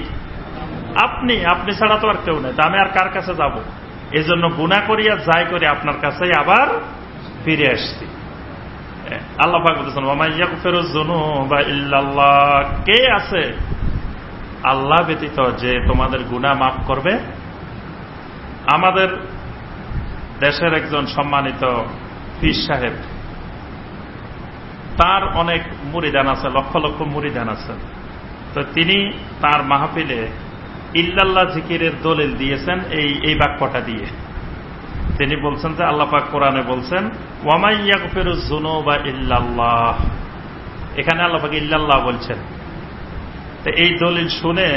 আপনি, আপনি ছাড়া তো আর কেউ নেই, তা আমি আর কার কাছে যাব? এই জন্য গুনাহ করিয়া যাই করি আপনার কাছেই আবার ফিরে আসছি। আল্লাহ পাক বলতেছেন ওয়া মান ইয়াগফিরুয যুনুবা ইল্লাল্লাহ, কে আছে আল্লাহ ব্যতীত যে তোমাদের গুনাহ মাফ করবে? আমাদের দেশের একজন সম্মানিত পীর সাহেব, তার অনেক মুরিদান আছে, লক্ষ লক্ষ মুরিদান আছে। তো তিনি তার মাহফিলে ইল্লাল্লাহ জিকিরের দলিল দিয়েছেন এই বাক্যটা দিয়ে। তিনি বলছেন যে আল্লাহ পাক কোরআনে বলছেন ওয়া মান ইয়াগফিরুয যুনুবা ইল্লাল্লাহ, এখানে আল্লাহ পাক ইল্লাল্লাহ বলছেন। তো এই দলিল শুনে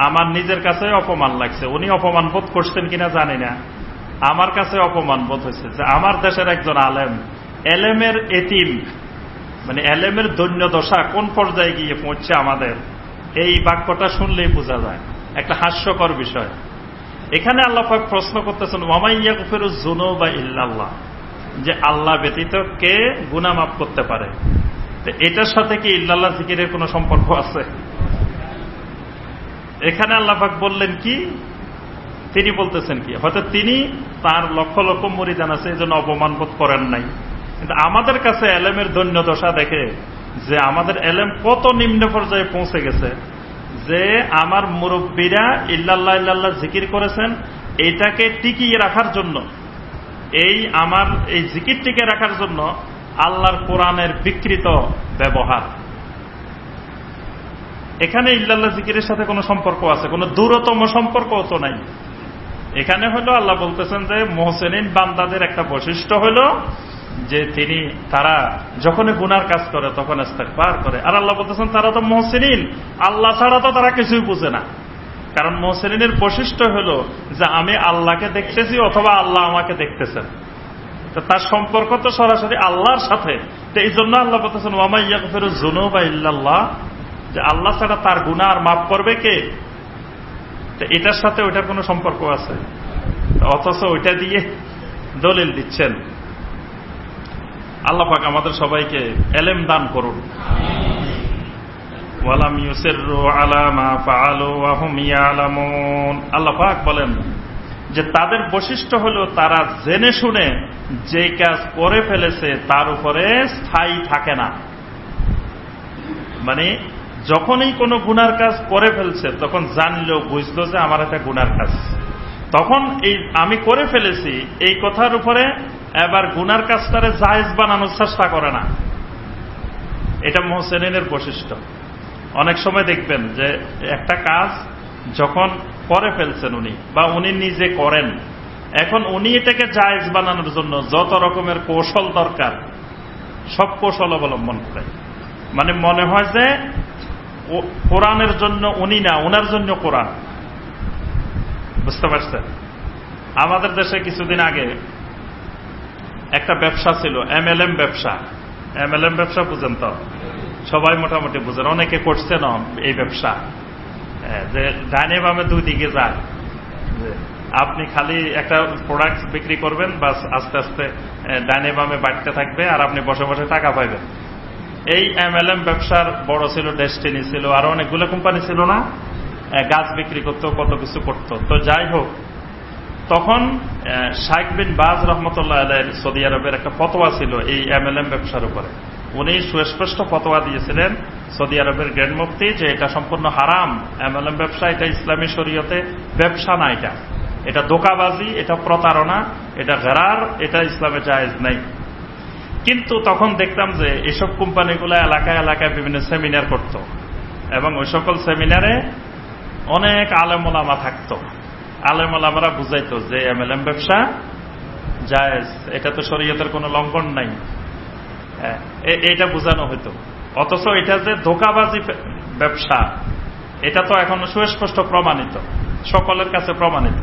আমার নিজের কাছে অপমান লাগছে। উনি অপমান বোধ করছেন কিনা জানি না, আমার কাছে অপমান বোধ হয়েছে যে আমার দেশের একজন আলেম, এলেমের এতিম, মানে এলেমের দৈন্য দশা কোন পর্যায়ে গিয়ে পৌঁছছে আমাদের, এই বাক্যটা শুনলেই বোঝা যায়। একটা হাস্যকর বিষয়। এখানে আল্লাহ পাক প্রশ্ন করতেছেন ওয়া মান ইয়াগফিরুয যুনুবা ইল্লাল্লাহ, যে আল্লাহ ব্যতীত কে গুনাহ মাফ করতে পারে। তো এটার সাথে কি ইল্লাল্লাহ জিকিরের কোনো সম্পর্ক আছে? এখানে আল্লাহ পাক বললেন কি, তিনি বলতেছেন কি, হয়তো তিনি তার লক্ষ লক্ষ মুরিদান আছে এই জন্য অপমান বোধ করেন নাই, কিন্তু আমাদের কাছে এলেমের দৈন্য দশা দেখে যে আমাদের এলেম কত নিম্ন পর্যায়ে পৌঁছে গেছে, যে আমার মুরব্বীরা ইল্লাল্লাহ ইল্লাল্লাহ জিকির করেছেন, এইটাকে টিকিয়ে রাখার জন্য, আমার এই জিকির টিকিয়ে রাখার জন্য আল্লাহর কোরআনের বিকৃত ব্যবহার। এখানে ইল্লাল্লাহ জিকিরের সাথে কোনো সম্পর্ক আছে? কোনো দূরতম সম্পর্ক তো নাই। এখানে হলো আল্লাহ বলতেছেন যে মুহসিনিন বান্দাদের একটা বৈশিষ্ট্য হলো যে তারা যখনই গুনার কাজ করে তখন ইস্তেগফার করে। আর আল্লাহ বলতেছেন তারা তো মুহসিনিন, আল্লাহ ছাড়া তো তারা কিছুই বুঝে না। কারণ মুহসিনিনের বৈশিষ্ট্য হলো যে আমি আল্লাহকে দেখতেছি অথবা আল্লাহ আমাকে দেখতেছেন, তো তার সম্পর্ক তো সরাসরি আল্লাহর সাথে। তো এই জন্য আল্লাহ বলতেছেন ওয়া মান ইয়াগফিরুয যুনুবা ইল্লাল্লাহ, যে আল্লাহ ছাড়া তার গুনাহ আর মাফ করবে কে? তো এটার সাথে ওইটার কোনো সম্পর্ক আছে? অথচ ওইটা দিয়ে দলিল দিচ্ছেন। আল্লাহ পাক আমাদের সবাইকে এলেম দান করুন। ওয়ালাম ইউসিররু আলা মা ফাআলু ওয়া হুম ইয়ালামুন। আল্লাহ পাক বলেন যে তাদের বৈশিষ্ট্য হলো তারা জেনে শুনে যে কাজ করে ফেলেছে তার উপরে স্থায়ী থাকে না। মানে যখনই কোনো গুনার কাজ করে ফেলছে তখন জানলো বুঝলো যে আমার একটা গুনার কাজ, তখন এই আমি করে ফেলেছি এই কথার উপরে এবার গুনার কাজটারে জায়েজ বানানোর চেষ্টা করে না। এটা মুহসিনের বৈশিষ্ট্য। অনেক সময় দেখবেন যে একটা কাজ যখন করে ফেলছেন উনি বা উনি নিজে করেন, এখন উনি এটাকে জায়েজ বানানোর জন্য যত রকমের কৌশল দরকার সব কৌশল অবলম্বন করে। মানে মনে হয় যে কোরআনের জন্য উনি না, ওনার জন্য কোরআন। বুঝতে পারছেন? আমাদের দেশে কিছুদিন আগে একটা ব্যবসা ছিল, MLM ব্যবসা। MLM ব্যবসা বুঝেন তো? সবাই মোটামুটি বুঝেন, অনেকে করছেন এই ব্যবসা, যে ডাইনে বামে দুই দিকে যায়। আপনি খালি একটা প্রোডাক্ট বিক্রি করবেন, বাস আস্তে আস্তে ডাইনে বামে বাড়তে থাকবে আর আপনি বসে বসে টাকা পাইবেন। এই MLM ব্যবসার বড় ছিল, ডেস্টিনি ছিল, আরো অনেকগুলো কোম্পানি ছিল না, গাছ বিক্রি করতো, কত কিছু করতো। তো যাই হোক, তখন শাইখ বিন বাজ রহমতুল্লাহ আলাইহির সৌদি আরবের একটা ফতোয়া ছিল এই MLM ব্যবসার উপরে। উনি সুস্পষ্ট ফতোয়া দিয়েছিলেন, সৌদি আরবের গ্র্যান্ড মুফতি, যে এটা সম্পূর্ণ হারাম। MLM ব্যবসা এটা ইসলামী শরীয়তে ব্যবসা না, এটা ধোঁকাবাজি, এটা প্রতারণা, এটা গরার, এটা ইসলামে জায়েজ নাই। কিন্তু তখন দেখতাম যে এসব কোম্পানিগুলো এলাকায় এলাকায় বিভিন্ন সেমিনার করত এবং ওই সকল সেমিনারে অনেক আলেম ওলামা থাকত। আলেম ওলামারা বুঝাইতো যে MLM ব্যবসা জায়েজ, এটা তো শরীয়তের কোনো লঙ্ঘন নাই, এটা বোঝানো হইতো। অথচ এটা যে ধোঁকাবাজি ব্যবসা, এটা তো এখন সুস্পষ্ট প্রমাণিত, সকলের কাছে প্রমাণিত।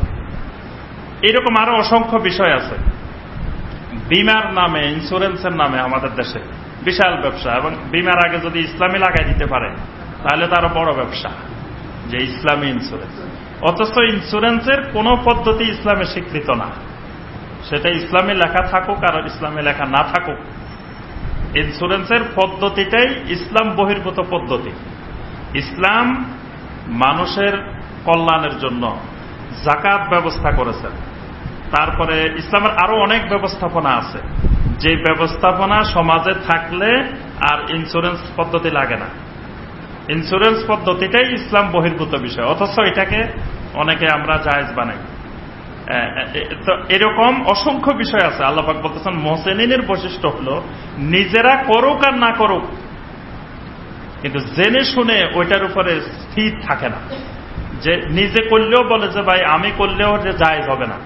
এরকম আরো অসংখ্য বিষয় আছে। বিমার নামে, ইন্স্যুরেন্সের নামে আমাদের দেশে বিশাল ব্যবসা, এবং বিমার আগে যদি ইসলামী লাগাই দিতে পারে তাহলে তো আরো বড় ব্যবসা, যে ইসলামী ইন্স্যুরেন্স। অথচ ইন্স্যুরেন্সের কোন পদ্ধতি ইসলামে স্বীকৃত না, সেটা ইসলামে লেখা থাকুক আর ইসলামে লেখা না থাকুক, ইন্স্যুরেন্সের পদ্ধতিটাই ইসলাম বহির্ভূত পদ্ধতি। ইসলাম মানুষের কল্যাণের জন্য যাকাত ব্যবস্থা করেছেন। তারপরে ইসলামের আরো অনেক ব্যবস্থাপনা আছে, যে ব্যবস্থাপনা সমাজে থাকলে আর ইন্স্যুরেন্স পদ্ধতি লাগে না। ইন্স্যুরেন্স পদ্ধতিটাই ইসলাম বহির্ভূত বিষয়, অথচ এটাকে অনেকে আমরা জায়েজ বানাই। তো এরকম অসংখ্য বিষয় আছে। আল্লাহ পাক বলতেছেন মুহসিনের বৈশিষ্ট্য হলো নিজেরা করুক আর না করুক, কিন্তু জেনে শুনে ওইটার উপরে স্থির থাকে না, যে নিজে করলেও বলে যে ভাই আমি করলেও যে জায়েজ হবে না।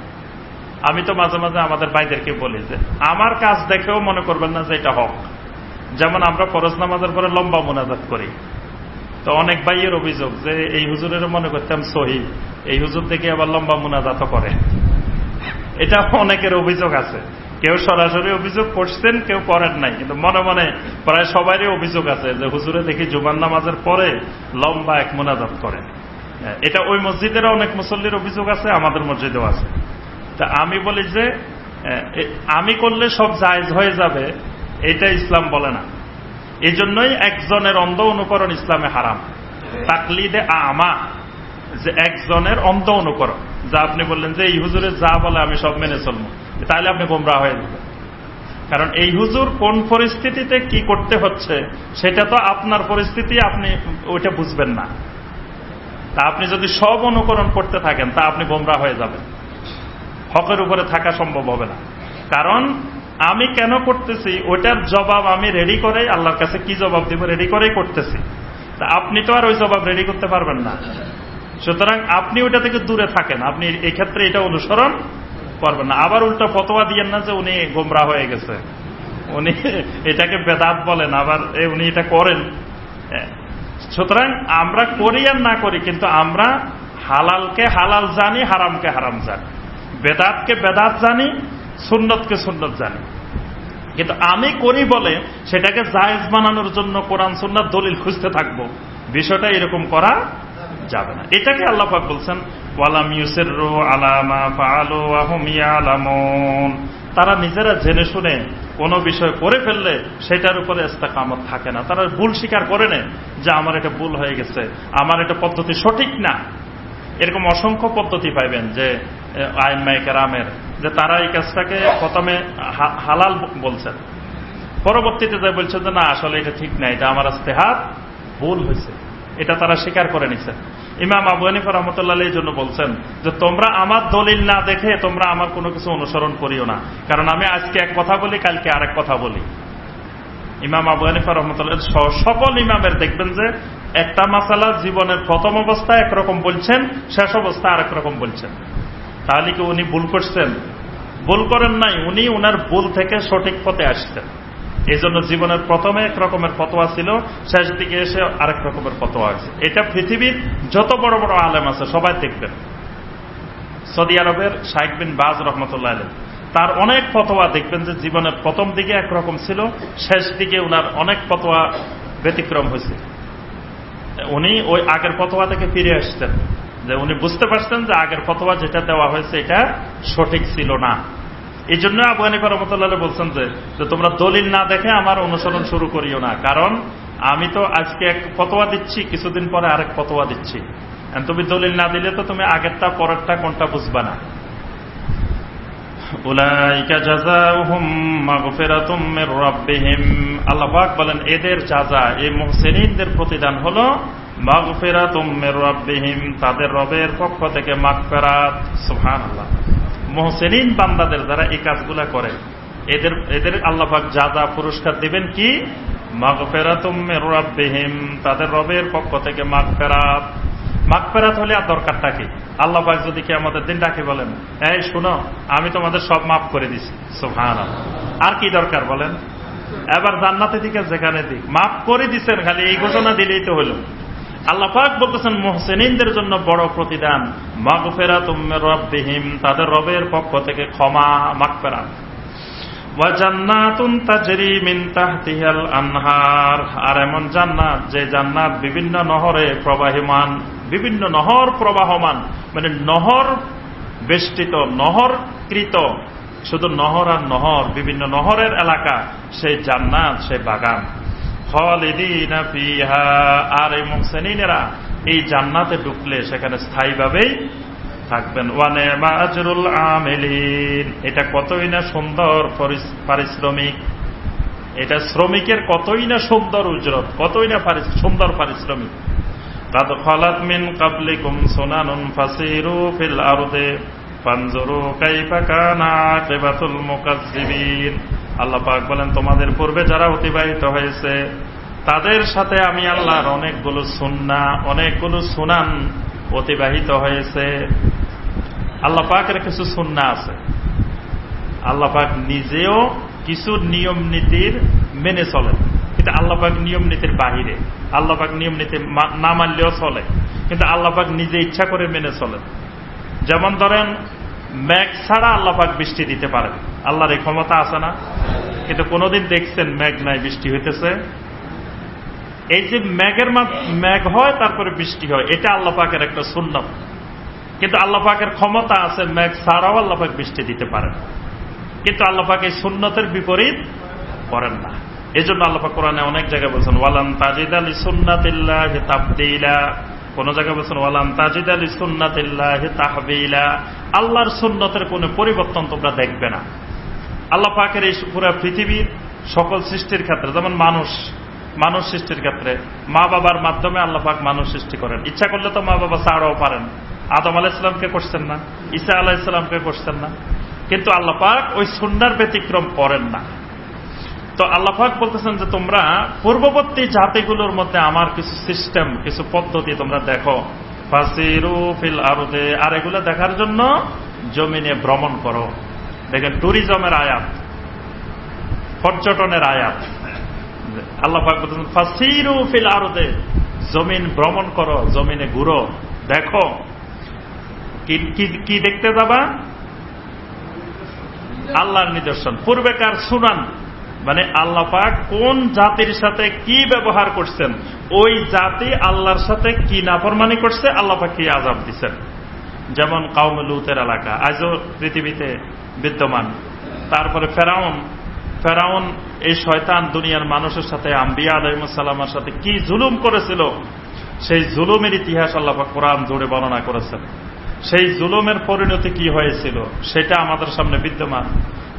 আমি তো মাঝে মাঝে আমাদের ভাইদেরকে বলি যে আমার কাজ দেখেও মনে করবেন না যে এটা হক। যেমন আমরা ফরজ নামাজের পরে লম্বা মোনাজাত করি, তো তো অনেক ভাইয়ের অভিযোগ যে এই হুজুরের মনে করতাম সহি, এই হুজুর দেখে আবার লম্বা মুনাজাত করে। এটা অনেকের অভিযোগ আছে। কেউ সরাসরি অভিযোগ করছেন, কেউ করেন নাই, কিন্তু মনে মনে প্রায় সবারই অভিযোগ আছে যে হুজুরে দেখি জুমার নামাজের পরে লম্বা এক মুনাজাত করে। এটা ওই মসজিদের অনেক মুসল্লির অভিযোগ আছে, আমাদের মসজিদেও আছে। তা আমি বলি যে আমি করলে সব জায়েজ হয়ে যাবে, এটা ইসলাম বলে না। এই জন্যই একজনের অন্ধ অনুকরণ ইসলামে হারাম। তাকলিদে আমা, যে একজনের অন্ধ অনুকরণ, যা আপনি বললেন যে এই হুজুরের যা বলে আমি সব মেনে চলব, তাহলে আপনি গোমরাহ হয়ে যাবেন। কারণ এই হুজুর কোন পরিস্থিতিতে কি করতে হচ্ছে সেটা তো আপনার পরিস্থিতি, আপনি ওইটা বুঝবেন না। তা আপনি যদি সব অনুকরণ করতে থাকেন তা আপনি গোমরাহ হয়ে যাবেন, হকের উপরে থাকা সম্ভব হবে না। কারণ আমি কেন করতেছি ওইটার জবাব আমি রেডি করে, আল্লাহর কাছে কি জবাব দিব রেডি করেই করতেছি। তা আপনি তো আর ওই জবাব রেডি করতে পারবেন না। সুতরাং আপনি ওইটা থেকে দূরে থাকেন, আপনি এই ক্ষেত্রে এটা অনুসরণ করবেন না। আবার উল্টা ফতোয়া দিয়েন না যে উনি গোমরাহ হয়ে গেছে, উনি এটাকে বেদাত বলেন, আবার উনি এটা করেন। সুতরাং আমরা করি আর না করি, কিন্তু আমরা হালালকে হালাল জানি, হারামকে হারাম জানি, বেদাতকে বেদাত জানি, সুন্নতকে সুন্নত জানি। কিন্তু আমি করি বলে সেটাকে জায়েজ বানানোর জন্য কোরআন সুন্নাত দলিল খুঁজতে থাকবো, বিষয়টা এরকম করা যাবে না। এটাকে আল্লাহ পাক বলছেন ওয়ালাম ইউসিররু আলা মা ফাআলু ওয়া হুম ইয়ালামুন। তারা নিজেরা জেনে শুনে কোনো বিষয় করে ফেললে সেটার উপরে ইস্তেকামত থাকে না। তারা ভুল স্বীকার করে নেয় যে আমার এটা ভুল হয়ে গেছে, আমার এটা পদ্ধতি সঠিক না। এরকম অসংখ্য পদ্ধতি পাইবেন যে আইম্মায়ে কেরামের, যে তারা এই কাজটাকে প্রথমে হালাল বলছেন, পরবর্তীতে যে বলছেন যে না আসলে এটা ঠিক না, এটা আমার ইজতিহাদ ভুল হয়েছে, এটা তারা স্বীকার করে নিছেন। ইমাম আবু হানিফা রাহমাতুল্লাহ আলাইহির জন্য বলছেন যে তোমরা আমার দলিল না দেখে তোমরা আমার কোনো কিছু অনুসরণ করিও না, কারণ আমি আজকে এক কথা বলি, কালকে আরেক কথা বলি। ইমাম আবু হানিফা রাহমাতুল্লাহ সকল ইমামের দেখবেন যে একটা মাসালা জীবনের প্রথম অবস্থায় একরকম বলছেন, শেষ অবস্থায় আরেক রকম বলছেন। তাহলে কি উনি ভুল করছেন? ভুল করেন নাই, উনি উনার ভুল থেকে সঠিক পথে আসছেন। এই জন্য জীবনের প্রথমে এক রকমের ফতোয়া ছিল, শেষ দিকে এসে আরেক রকমের ফতোয়া আছে। এটা পৃথিবীর যত বড় বড় আলেম আছে সবাই দেখবেন। সৌদি আরবের শাইখ বিন বাজ রহমতুল্লাহ আলাইহি, তার অনেক ফতোয়া দেখবেন যে জীবনের প্রথম দিকে একরকম ছিল, শেষ দিকে উনার অনেক ফতোয়া ব্যতিক্রম হয়েছে। উনি ওই আগের ফতোয়া থেকে ফিরে আসতেন, যে উনি বুঝতে পারতেন যে আগের ফতোয়া যেটা দেওয়া হয়েছে এটা সঠিক ছিল না। এই জন্য আবু হানিফা রাহমাতুল্লাহ আলাইহি বলছেন যে তোমরা দলিল না দেখে আমার অনুসরণ শুরু করিও না, কারণ আমি তো আজকে এক ফতোয়া দিচ্ছি, কিছুদিন পরে আরেক ফতোয়া দিচ্ছি। তুমি দলিল না দিলে তো তুমি আগেরটা পরেরটা কোনটা বুঝবা না। উলাইকা জাযাউহুম মাগফিরাতুম মির রাব্বিহিম, আল্লাহ পাক বলেন এদের জাযা, এই মুহসিনিনদের প্রতিদান হলো মাগফিরাতুম মির রাব্বিহিম, তাদের রবের পক্ষ থেকে মাগফিরাত। সুবহানাল্লাহ। মুহসিনিন বান্দাদের যারা এই কাজগুলা করে এদের আল্লাহ পাক জাযা পুরস্কার দিবেন কি? মাগফিরাতুম মির রাব্বিহিম, তাদের রবের পক্ষ থেকে মাগফিরাত। মাগফিরাত হলে আর দরকারটা কি? আল্লাহ পাক যদি কিয়ামতের দিন ডাকে বলেন এই শুনো আমি তোমাদের সব মাফ করে দিছি, সুবহানাল্লাহ, আর কি দরকার বলেন? এবার জান্নাতে দিকে যেখানে দিক মাফ করে দিচ্ছেন, খালি এই ঘোষণা দিলেই তো হলো। আল্লাহ পাক বলতেছেন মুহসিনিনদের জন্য বড় প্রতিদান মাগফিরাতুম মির রাব্বিহিম, তাদের রবের পক্ষ থেকে ক্ষমা, মাগফিরাত। ওয়া জান্নাতুন তাজরি মিন তাহতিহাল আনহার, আর এমন জান্নাত যে জান্নাত বিভিন্ন নহরে প্রবাহমান, বিভিন্ন নহর প্রবাহমান, মানে নহর বেষ্টিত, নহরকৃত, শুধু নহর আর নহর, বিভিন্ন নহরের এলাকা, সেই জান্নাত, সেই বাগান। খালিদিনা ফিহা, আর এই মুহসিনিনেরা এই জান্নাতে ঢুকলে সেখানে স্থায়ীভাবেই থাকবেন। ওয়া নি'মা আজরুল আমিলিন, এটা কতই না সুন্দর পারিশ্রমিক, এটা শ্রমিকের কতই না সুন্দর উজরত, কতই না সুন্দর পারিশ্রমিক। কাদ খালাত মিন ক্বাবলিকুম সুনানুন ফাসিরু ফিল আরদি ফানজুরু কাইফা কানা আকিবাতুল মুকাজ্জিবিন। আল্লাহ পাক বলেন তোমাদের পূর্বে যারা অতিবাহিত হয়েছে তাদের সাথে আমি আল্লাহর অনেকগুলো সুন্নাহ, অনেকগুলো সুনান অতিবাহিত হয়েছে। আল্লাহ পাকের কিছু সুন্নাহ আছে, আল্লাহ পাক নিজেও কিছু নিয়ম নীতির মেনে চলেন, কিন্তু আল্লাহ পাক নিয়ম নীতির বাহিরে। আল্লাহ পাক নিয়ম নীতি না মানলেও চলে, কিন্তু আল্লাহ পাক নিজে ইচ্ছা করে মেনে চলেন। যেমন ধরেন মেঘ ছাড়া আল্লাহ পাক বৃষ্টি দিতে পারেন, আল্লাহর এই ক্ষমতা আছে না? কিন্তু কোনদিন দেখছেন মেঘ নাই বৃষ্টি হইতেছে? এই যে মেঘ হয় তারপরে বৃষ্টি হয়, এটা আল্লাহ পাকের একটা সুন্নাত। কিন্তু আল্লাহ পাকের ক্ষমতা আছে মেঘ ছাড়াও আল্লাহ পাক বৃষ্টি দিতে পারেন, কিন্তু আল্লাহ পাক এই সুন্নতের বিপরীত করেন না। এই জন্য আল্লাহ পাক কোরআনে অনেক জায়গায় বলছেন ওয়ালান তাজিদা লিসুন্নাতিল্লাহি তাবদীলা, কোন জায়গায় বলছেন ওয়ালান তাজিদা লিসুন্নাতিল্লাহি তাহবীলা। আল্লাহর সুন্নতের কোনো পরিবর্তন তোমরা দেখবে না। আল্লাহ পাকের এই পুরো পৃথিবীর সকল সৃষ্টির ক্ষেত্রে, যেমন মানুষ সৃষ্টির ক্ষেত্রে মা বাবার মাধ্যমে আল্লাহ পাক মানুষ সৃষ্টি করেন। ইচ্ছা করলে তো মা বাবা ছাড়াও পারেন। আদম আলাইহিস সালামকে করছেন না, ঈসা আলাইহিস সালামকে করছেন না, কিন্তু আল্লাহ পাক ওই সুন্নাহর ব্যতিক্রম করেন না। তো আল্লাহ পাক বলতেছেন যে তোমরা পূর্ববর্তী জাতিগুলোর মধ্যে আমার কিছু সিস্টেম, কিছু পদ্ধতি তোমরা দেখো। ফাসিরু ফিল আরদে, আর এগুলো দেখার জন্য জমিনে ভ্রমণ করো। দেখেন ট্যুরিজমের আয়াত, পর্যটনের আয়াত। আল্লাহ পাক বলতেছেন ফাসিরু ফিল আরদে, জমিন ভ্রমণ করো, জমিনে ঘুরো, দেখো। কি দেখতে যাবা? আল্লাহর নিদর্শন। পূর্বেকার সুনান, মানে আল্লাহ পাক কোন জাতির সাথে কি ব্যবহার করছেন, ওই জাতি আল্লাহর সাথে কি নাফরমানি করছে, আল্লাহ পাক কি আযাব দিচ্ছেন। যেমন কওমে লূতের এলাকা আজও পৃথিবীতে বিদ্যমান। তারপরে ফেরাউন এই শয়তান দুনিয়ার মানুষের সাথে, আম্বিয়া আলাইহিস সালামের সাথে কি জুলুম করেছিল, সেই জুলুমের ইতিহাস আল্লাহ পাক কোরআন জুড়ে বর্ণনা করেছেন। সেই জুলুমের পরিণতি কি হয়েছিল সেটা আমাদের সামনে বিদ্যমান।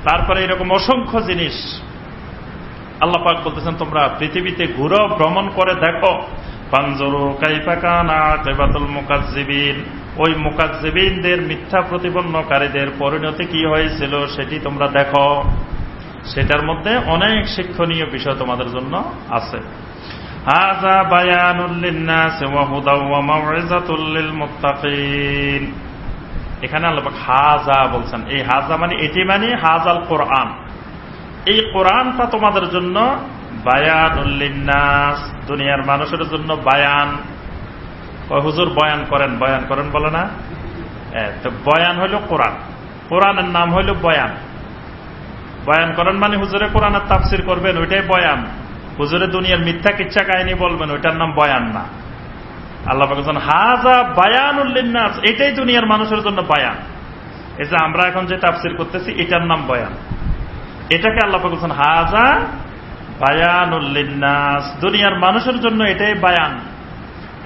তারপরে এরকম অসংখ্য জিনিস আল্লাহ পাক বলতেছেন তোমরা পৃথিবীতে ঘুরো, ভ্রমণ করে দেখো। ফানজুরু কাইফা কানা আকিবাতুল মুকাজ্জিবিন, ওই মুকাজ্জিবিনদের, মিথ্যা প্রতিপন্নকারীদের পরিণতি কি হয়েছিল সেটি তোমরা দেখো। সেটার মধ্যে অনেক শিক্ষণীয় বিষয় তোমাদের জন্য আছে। হাযা বায়ানুল লিন-নাসি ওয়া হুদাও ওয়া মাউইযাতুল লিল মুত্তাকিন। এখানে আল্লাহ পাক হাযা বলছেন, এই হাযা মানে এটি, মানে হাযাল কোরআন, এই কোরআনটা তোমাদের জন্য বায়ানুল লিন-নাস, দুনিয়ার মানুষের জন্য বায়ান। হুজুর বয়ান করেন বলে না? তো বয়ান হইল কোরআন, কোরআনের নাম হইল বয়ান। বয়ান করেন মানে হুজুরে কোরআনের তাফসির করবেন, ওইটাই বয়ান। হুজুরে দুনিয়ার মিথ্যা কিচ্ছা কাহিনী বলবেন, ওইটার নাম বয়ান না। আল্লাহ পাক বলেন হাযা বায়ানুল লিন-নাস, এটাই দুনিয়ার মানুষের জন্য বয়ান। এই যে আমরা এখন যে তাফসির করতেছি এটার নাম বয়ান। এটাকে আল্লাহ পাক বলেন হাযা বায়ানুল লিন-নাস, দুনিয়ার মানুষের জন্য এটাই বয়ান।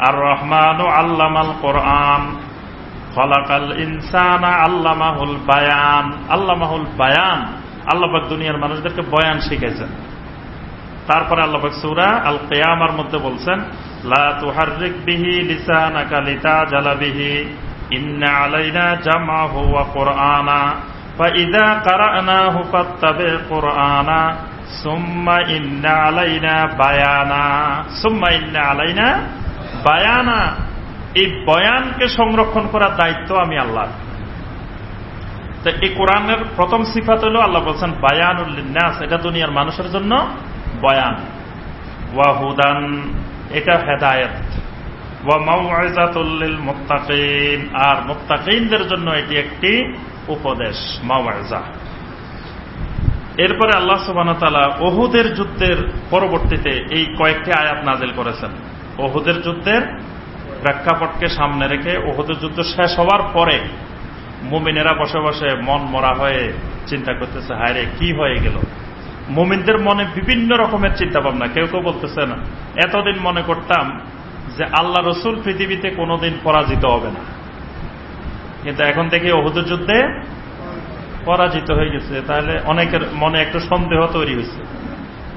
আর রহমানু আল্লামাল কোরআন খলাকাল ইনসানা আল্লামাহুল বায়ান। আল্লামাহুল বায়ান, আল্লাহ পাক দুনিয়ার মানুষদেরকে বয়ান শিখাইছেন। তারপরে আল্লাহ পাক সূরা আল কিয়ামার মধ্যে বলছেন লা তুহাররিক বিহি লিসানাকা লিতাজালা বিহি ইন্না আলাইনা জামাহু ওয়া কুরআনা ফাইযা কারানাহু ফাত্তাবি কুরআনা সুম্মা ইন্না আলাইনা বায়ানা। সুম্মা ইন্না আলাইনা বায়ানা, এই বয়ানকে সংরক্ষণ করার দায়িত্ব আমি আল্লাহ। তো এই কোরআনের প্রথম সিফাত হলো আল্লাহ বলছেন বায়ানুল লিন-নাস, এটা দুনিয়ার মানুষের জন্য বয়ান। ওয়া হুদান, এটা হেদায়েত। ওয়া মাউইযাতুল লিল মুত্তাকিন, আর মুত্তাকিনদের জন্য এটি একটি উপদেশ, মাউইযা। এরপরে আল্লাহ সুবহানাহু ওয়া তাআলা উহুদের যুদ্ধের পরবর্তীতে এই কয়েকটি আয়াত নাযিল করেছেন। উহুদের যুদ্ধের প্রেক্ষাপটকে সামনে রেখে উহুদের যুদ্ধ শেষ হওয়ার পরে মুমিনেরা বসে বসে মন মরা হয়ে চিন্তা করতেছে, হায় রে কি হয়ে গেল। মুমিনদের মনে বিভিন্ন রকমের চিন্তা ভাবনা। কেউ কেউ বলতেছেন এতদিন মনে করতাম যে আল্লাহ রসুল পৃথিবীতে কোনোদিন পরাজিত হবে না, কিন্তু এখন থেকে উহুদের যুদ্ধে পরাজিত হয়ে গেছে। তাহলে অনেকের মনে একটু সন্দেহ তৈরি হয়েছে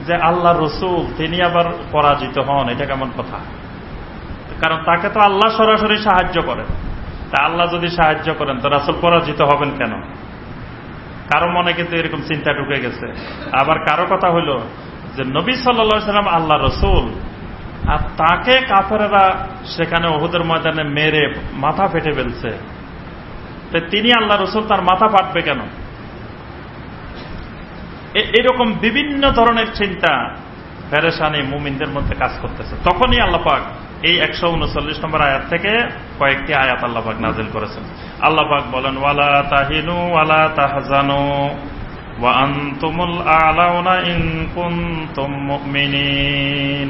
যে আল্লাহ রসুল তিনি আবার পরাজিত হন, এটা কেমন কথা? কারণ তাকে তো আল্লাহ সরাসরি সাহায্য করেন, তা আল্লাহ যদি সাহায্য করেন তো রাসূল পরাজিত হবেন কেন? কারো মনে কিন্তু এরকম চিন্তা ঢুকে গেছে। আবার কারো কথা হইল যে নবী সাল্লাল্লাহু আলাইহি ওয়াসাল্লাম আল্লাহ রসুল, আর তাকে কাফেররা সেখানে উহুদের ময়দানে মেরে মাথা ফেটে ফেলছে, তো তিনি আল্লাহ রসুল, তার মাথা ফাটবে কেন? এরকম বিভিন্ন ধরনের চিন্তা পেরেশানি মুমিনদের মধ্যে কাজ করতেছে, তখনই আল্লাহ পাক এই 139 নম্বর আয়াত থেকে কয়েকটি আয়াত আল্লাহ পাক নাযিল করেছেন। আল্লাহ পাক বলেন, ওয়ালা তাহিনু ওয়ালা তাহজানু ওয়া আনতুমুল আ'লাউনা ইন কুনতুম মুমিনিন।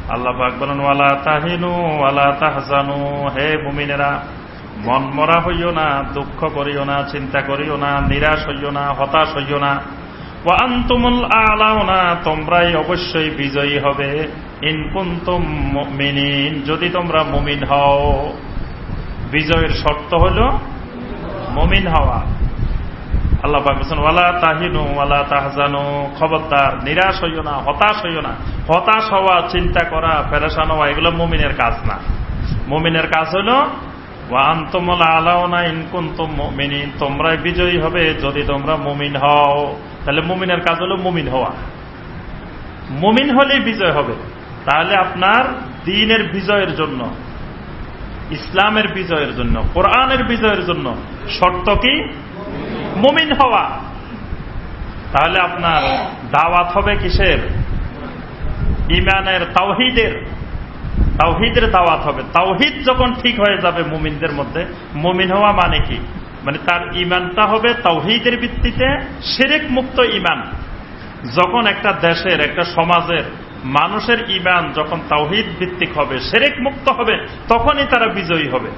আল্লাহ পাক বলেন, ওয়ালা তাহিনু ওয়ালা তাহজানু, হে মুমিনেরা মন মরা হইও না, দুঃখ করিও না, চিন্তা করিও না, নিরাশ হইও না, হতাশ হইও না। ওয়া আনতুমুল আ'লাউনা, তোমরাই অবশ্যই বিজয়ী হবে, ইন কুনতুম মুমিনিন, যদি তোমরা মুমিন হও। বিজয়ের শর্ত হল মুমিন হওয়া। আল্লাহ পাক বলেন, ওয়ালা তাহিনু ওয়ালা তাহজানু, খবরদার নিরাশ হইও না, হতাশ হইও না। হতাশ হওয়া, চিন্তা করা, পেরেশান হওয়া, এগুলো মুমিনের কাজ না। মুমিনের কাজ হল ওয়া আনতুমুল আ'লাউনা ইন কুনতুম মুমিনিন, তোমরাই বিজয়ী হবে যদি তোমরা মুমিন হও। তাহলে মুমিনের কাজ হল মুমিন হওয়া। মুমিন হলেই বিজয় হবে। তাহলে আপনার দ্বীনের বিজয়ের জন্য, ইসলামের বিজয়ের জন্য, কোরআনের বিজয়ের জন্য শর্ত কি? মুমিন হওয়া। তাহলে আপনার দাওয়াত হবে কিসের? ঈমানের, তাওহীদের। তাওহীদের দাওয়াত হবে। তাওহীদ যখন ঠিক হয়ে যাবে মুমিনদের মধ্যে, মুমিন হওয়া মানে কি? মানে তার ঈমানটা হবে তাওহীদের ভিত্তিতে, শিরক মুক্ত ঈমান। যখন একটা দেশের, একটা সমাজের মানুষের ঈমান যখন তাওহীদ ভিত্তিক হবে, শিরক মুক্ত হবে, তখনই তারা বিজয়ী হবে।